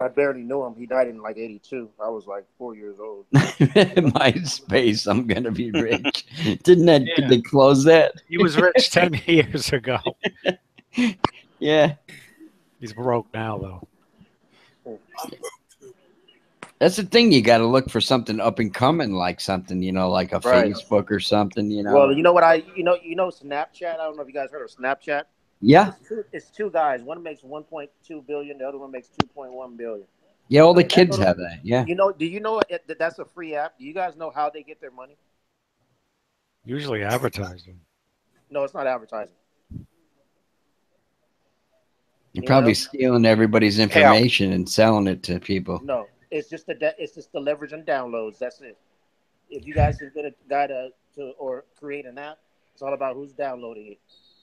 [SPEAKER 4] I barely knew him. He died in like 82. I was like 4 years old.
[SPEAKER 3] MySpace, I'm gonna be rich. Did they close that?
[SPEAKER 2] He was rich 10 years ago.
[SPEAKER 3] Yeah.
[SPEAKER 2] He's broke now, though.
[SPEAKER 3] That's the thing. You got to look for something up and coming, like something, like a Facebook or something,
[SPEAKER 4] Well, you know what Snapchat? I don't know if you guys heard of Snapchat.
[SPEAKER 3] Yeah.
[SPEAKER 4] It's two guys. One makes 1.2 billion. The other one makes 2.1 billion.
[SPEAKER 3] Yeah, all the kids have that. Yeah.
[SPEAKER 4] Do you know that that's a free app? Do you guys know how they get their money?
[SPEAKER 2] Usually advertising.
[SPEAKER 4] No, it's not advertising.
[SPEAKER 3] You're probably stealing everybody's information and selling it to people.
[SPEAKER 4] No, it's just the leverage and downloads. That's it. If you guys can get a guy to create an app, it's all about who's downloading it.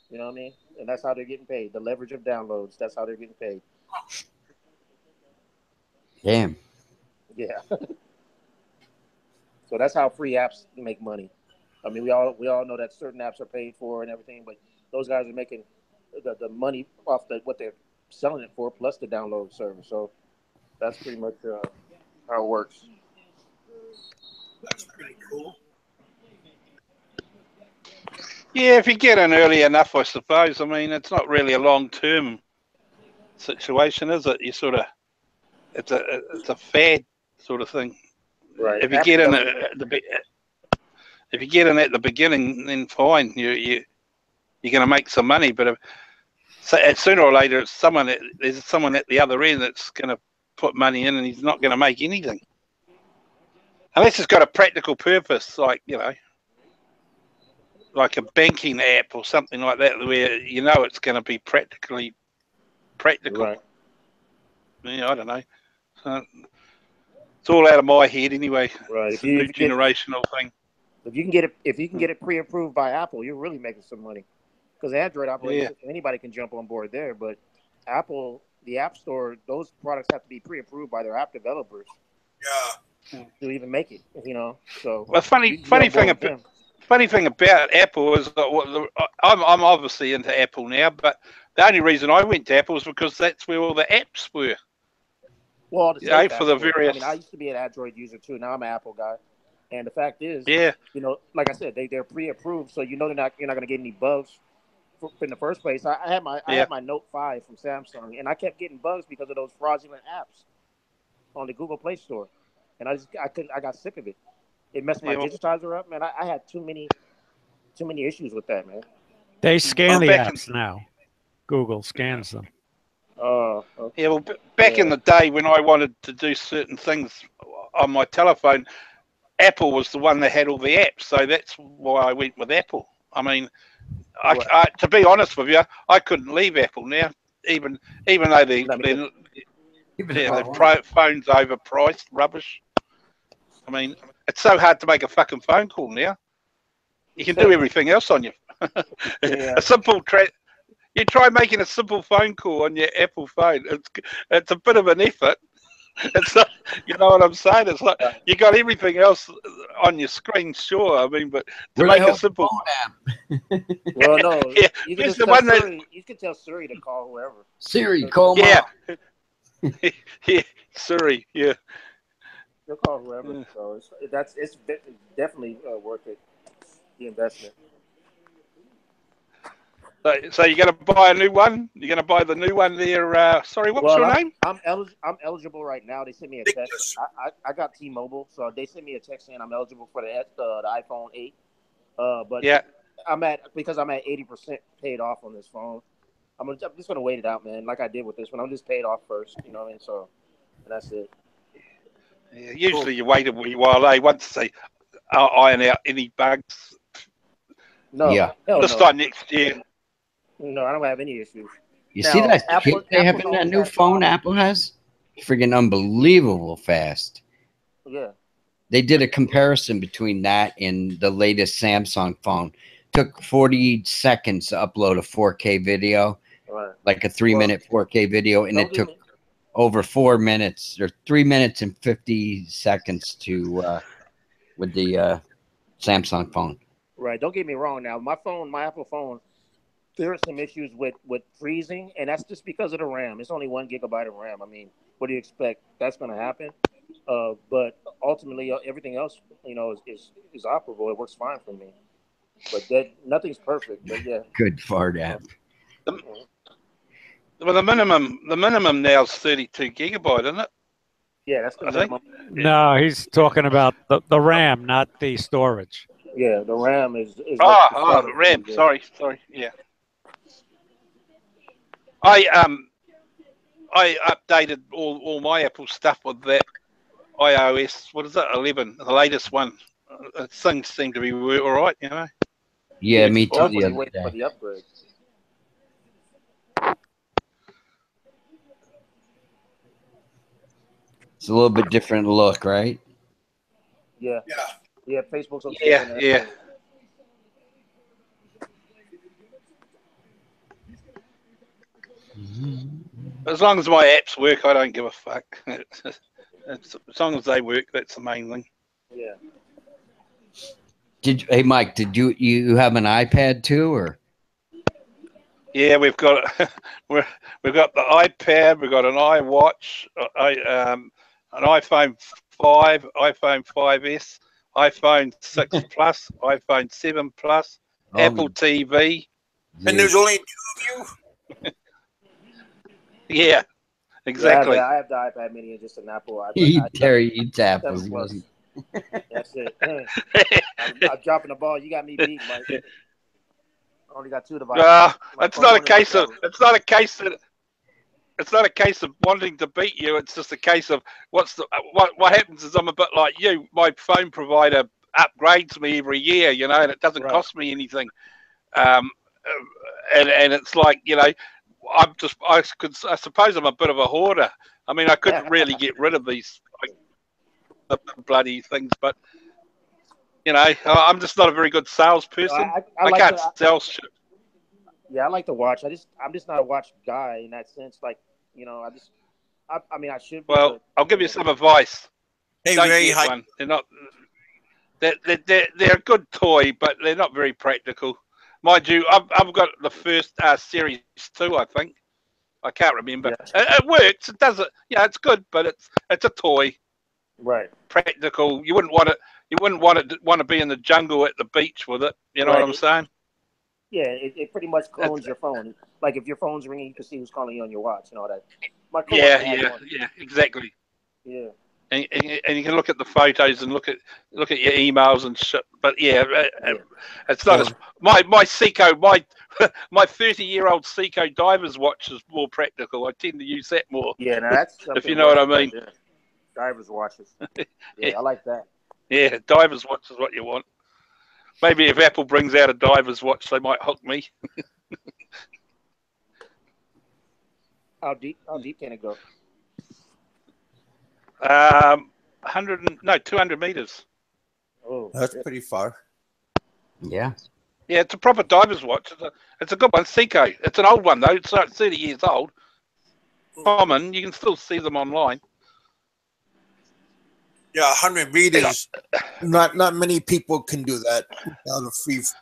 [SPEAKER 4] You know what I mean? And that's how they're getting paid. The leverage of downloads. That's how they're getting paid.
[SPEAKER 3] Damn.
[SPEAKER 4] Yeah. So that's how free apps make money. I mean, we all know that certain apps are paid for and everything, but those guys are making the money off what they're selling it for, plus the download service. So that's pretty much how it works.
[SPEAKER 1] That's pretty cool.
[SPEAKER 5] Yeah, if you get in early enough, I suppose. I mean, it's not really a long-term situation, is it? You sort of, it's a fad sort of thing.
[SPEAKER 4] Right.
[SPEAKER 5] If you get in at the beginning, then fine. You're going to make some money, but sooner or later, there's someone at the other end that's going to put money in, and he's not going to make anything unless it's got a practical purpose, like like a banking app or something like that, where it's going to be practical.
[SPEAKER 4] Right.
[SPEAKER 5] Yeah, I don't know. So, it's all out of my head anyway.
[SPEAKER 4] Right.
[SPEAKER 5] It's a new generational thing.
[SPEAKER 4] If you can get it pre-approved by Apple, you're really making some money. Because Android operating system, anybody can jump on board there. But Apple, the App Store, those products have to be pre-approved by their app developers.
[SPEAKER 1] Yeah.
[SPEAKER 4] To even make it, So
[SPEAKER 5] well, funny thing about Apple is I'm obviously into Apple now, but the only reason I went to Apple is because that's where all the apps were.
[SPEAKER 4] Well,
[SPEAKER 5] for the various.
[SPEAKER 4] I mean, I used to be an Android user too. Now I'm an Apple guy, and the fact is, like I said, they're pre-approved, so you're not going to get any bugs in the first place. I had my Note 5 from Samsung, and I kept getting bugs because of those fraudulent apps on the Google Play Store, and I got sick of it. It messed my digitizer up, man. I had too many issues with that, man.
[SPEAKER 2] They scan the apps now. Google scans them.
[SPEAKER 4] Okay.
[SPEAKER 5] Yeah, well, back in the day when I wanted to do certain things on my telephone, Apple was the one that had all the apps, so that's why I went with Apple. I mean, to be honest with you, I couldn't leave Apple now, even though the phone's overpriced, rubbish. I mean, it's so hard to make a fucking phone call now. You can do everything else on your a simple you try making a simple phone call on your Apple phone. It's a bit of an effort. It's not, you know what I'm saying? It's like you got everything else on your screen, sure. I mean, but to make a simple
[SPEAKER 4] well, no, you can you can tell Siri to call whoever.
[SPEAKER 3] Siri, call Mom.
[SPEAKER 5] Yeah, Siri, yeah.
[SPEAKER 4] You'll call whoever. So it's definitely worth it. The investment.
[SPEAKER 5] So you're going to buy a new one? You're going to buy the new one there? Sorry, what's your name?
[SPEAKER 4] I'm eligible right now. They sent me a text. I got T-Mobile, so they sent me a text saying I'm eligible for the iPhone 8. But yeah, because I'm at 80% paid off on this phone. I'm just gonna wait it out, man. Like I did with this one, I'm just paid off first. You know what I mean? So that's it.
[SPEAKER 5] Yeah, usually you wait a wee while. Once they iron out any bugs.
[SPEAKER 4] No.
[SPEAKER 3] Yeah.
[SPEAKER 5] This time next year.
[SPEAKER 4] No, I don't have any issues.
[SPEAKER 3] You see that chip they have in that new phone Apple has? Freaking unbelievable fast.
[SPEAKER 4] Yeah.
[SPEAKER 3] They did a comparison between that and the latest Samsung phone. Took 40 seconds to upload a 4K video, like a 3-minute 4K video, and it took over 4 minutes or 3 minutes and 50 seconds to with the Samsung phone.
[SPEAKER 4] Right. Don't get me wrong. Now, my Apple phone, there are some issues with freezing, and that's just because of the RAM. It's only 1 gigabyte of RAM. I mean, what do you expect? That's going to happen. But ultimately, everything else, is operable. It works fine for me. But nothing's perfect. But yeah.
[SPEAKER 3] Good fart app.
[SPEAKER 5] Well, the minimum now is 32 gigabyte, isn't it?
[SPEAKER 4] Yeah, that's the minimum.
[SPEAKER 2] No, he's talking about the RAM, not the storage.
[SPEAKER 4] Yeah, the RAM is
[SPEAKER 5] the RAM. Sorry. Yeah. I updated all my Apple stuff with that iOS. What is it? 11, the latest one. Things seem to be all right,
[SPEAKER 3] Yeah, me too. The other day.
[SPEAKER 4] For the upgrade.
[SPEAKER 3] It's a little bit different look, right?
[SPEAKER 4] Yeah. Yeah. Facebook's okay.
[SPEAKER 5] Yeah. As long as my apps work, I don't give a fuck. As long as they work, that's the main thing.
[SPEAKER 4] Yeah.
[SPEAKER 3] Hey Mike, did you have an iPad too, or?
[SPEAKER 5] Yeah, we've got we've got the iPad, we've got an iWatch, an iPhone 5, iPhone 5S, iPhone 6 Plus, iPhone 7 Plus, Apple TV.
[SPEAKER 1] And there's only 2 of you?
[SPEAKER 5] Yeah, exactly.
[SPEAKER 4] Yeah, I have the iPad Mini and just an Apple iPad.
[SPEAKER 3] Terry eats apples.
[SPEAKER 4] That's it. I'm dropping the ball. You got me beat, Mike. I only got 2 devices.
[SPEAKER 5] It's not a case of wanting to beat you. It's just a case of what happens is I'm a bit like you. My phone provider upgrades me every year, and it doesn't cost me anything. And it's like, I suppose I'm a bit of a hoarder. I mean, I couldn't really get rid of these bloody things, but I'm just not a very good salesperson. I can't sell shit.
[SPEAKER 4] Yeah, I like to watch. I'm just not a watch guy in that sense. Like, I mean, I should.
[SPEAKER 5] Well, I'll give you some advice.
[SPEAKER 1] Hey,
[SPEAKER 5] Don't get one. They're not. They're a good toy, but they're not very practical. Mind you, I've got the first Series 2, I think. I can't remember. Yeah. It works. It does it. Yeah, it's good, but it's a toy.
[SPEAKER 4] Right.
[SPEAKER 5] Practical. You wouldn't want it. You wouldn't want to be in the jungle at the beach with it. You know what I'm saying?
[SPEAKER 4] Yeah, it pretty much clones your phone. Like if your phone's ringing, you can see who's calling you on your watch and all that.
[SPEAKER 5] Yeah, exactly.
[SPEAKER 4] Yeah.
[SPEAKER 5] And you can look at the photos and look at your emails and shit. But it's not as my Seiko my 30-year-old Seiko diver's watch is more practical. I tend to use that more.
[SPEAKER 4] Yeah, now that's
[SPEAKER 5] if you know what I mean.
[SPEAKER 4] Yeah. Diver's watches. Yeah, I like that.
[SPEAKER 5] Yeah, diver's watch is what you want. Maybe if Apple brings out a diver's watch, they might hook me.
[SPEAKER 4] How deep can it go?
[SPEAKER 5] 200 meters.
[SPEAKER 4] Oh,
[SPEAKER 1] that's pretty far.
[SPEAKER 3] Yeah.
[SPEAKER 5] Yeah, it's a proper diver's watch. It's a good one. Seiko. It's an old one though. It's like 30 years old. Common. You can still see them online.
[SPEAKER 1] Yeah, 100 meters. Not many people can do that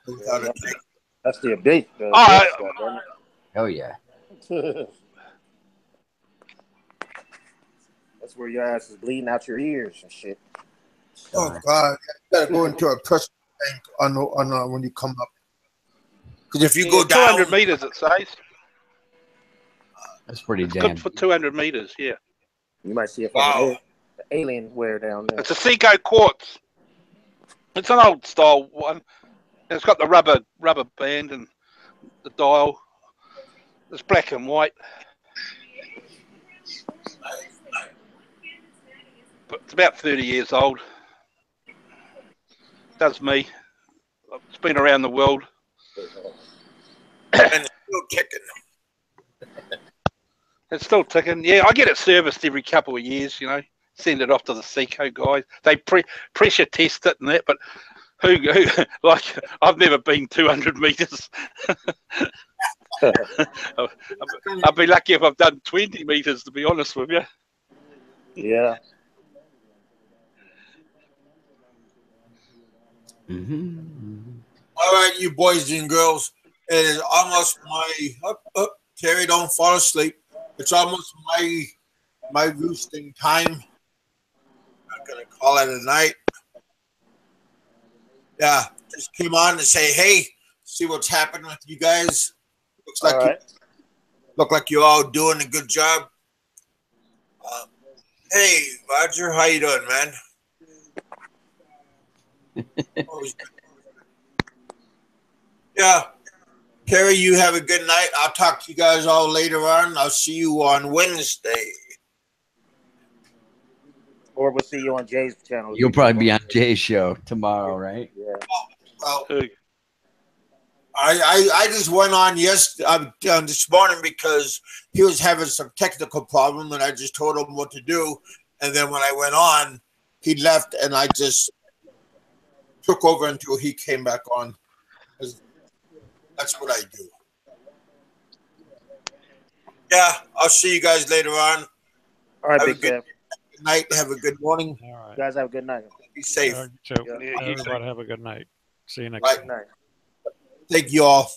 [SPEAKER 1] without a thing.
[SPEAKER 4] That's the big.
[SPEAKER 3] Oh yeah.
[SPEAKER 4] That's where your ass is bleeding out your ears and shit.
[SPEAKER 1] Oh God! You gotta go into a pressure tank on when you come up. Because if you go down
[SPEAKER 5] 200 meters, it says.
[SPEAKER 3] That's pretty
[SPEAKER 5] It's
[SPEAKER 3] damn
[SPEAKER 5] good for 200 meters. Yeah.
[SPEAKER 4] You might see a alien wear down there.
[SPEAKER 5] It's a Seco quartz. It's an old style one. It's got the rubber band and the dial. It's black and white. But it's about 30 years old. Does me. It's been around the world.
[SPEAKER 1] And it's still ticking.
[SPEAKER 5] It's still ticking. Yeah, I get it serviced every couple of years, you know. Send it off to the Seco guys. They pressure test it and that, but who like, I've never been 200 meters. I'd be lucky if I've done 20 meters, to be honest with you.
[SPEAKER 4] Yeah.
[SPEAKER 1] All right, you boys and girls. It is almost my Terry, don't fall asleep. It's almost my roosting time. I'm gonna call it a night. Yeah, just came on to say, hey, see what's happening with you guys. Looks like look like you're all doing a good job. Hey, Roger, how you doing, man? Yeah. Terry, you have a good night. I'll talk to you guys all later on. I'll see you on Wednesday.
[SPEAKER 4] Or we'll see you on Jay's channel.
[SPEAKER 3] You'll probably be on Jay's show tomorrow, right?
[SPEAKER 4] Yeah.
[SPEAKER 1] Well, I just went on this morning because he was having some technical problem, and I just told him what to do. And then when I went on, he left, and I just took over until he came back on. That's what I do. Yeah, I'll see you guys later on.
[SPEAKER 4] All right, Big Kev.
[SPEAKER 1] Good night. Have a good morning.
[SPEAKER 2] All right.
[SPEAKER 4] You guys have a good night.
[SPEAKER 1] Be safe.
[SPEAKER 2] Everybody have a good night. See you next
[SPEAKER 1] Right.
[SPEAKER 2] time.
[SPEAKER 4] Good night.
[SPEAKER 1] Thank you all.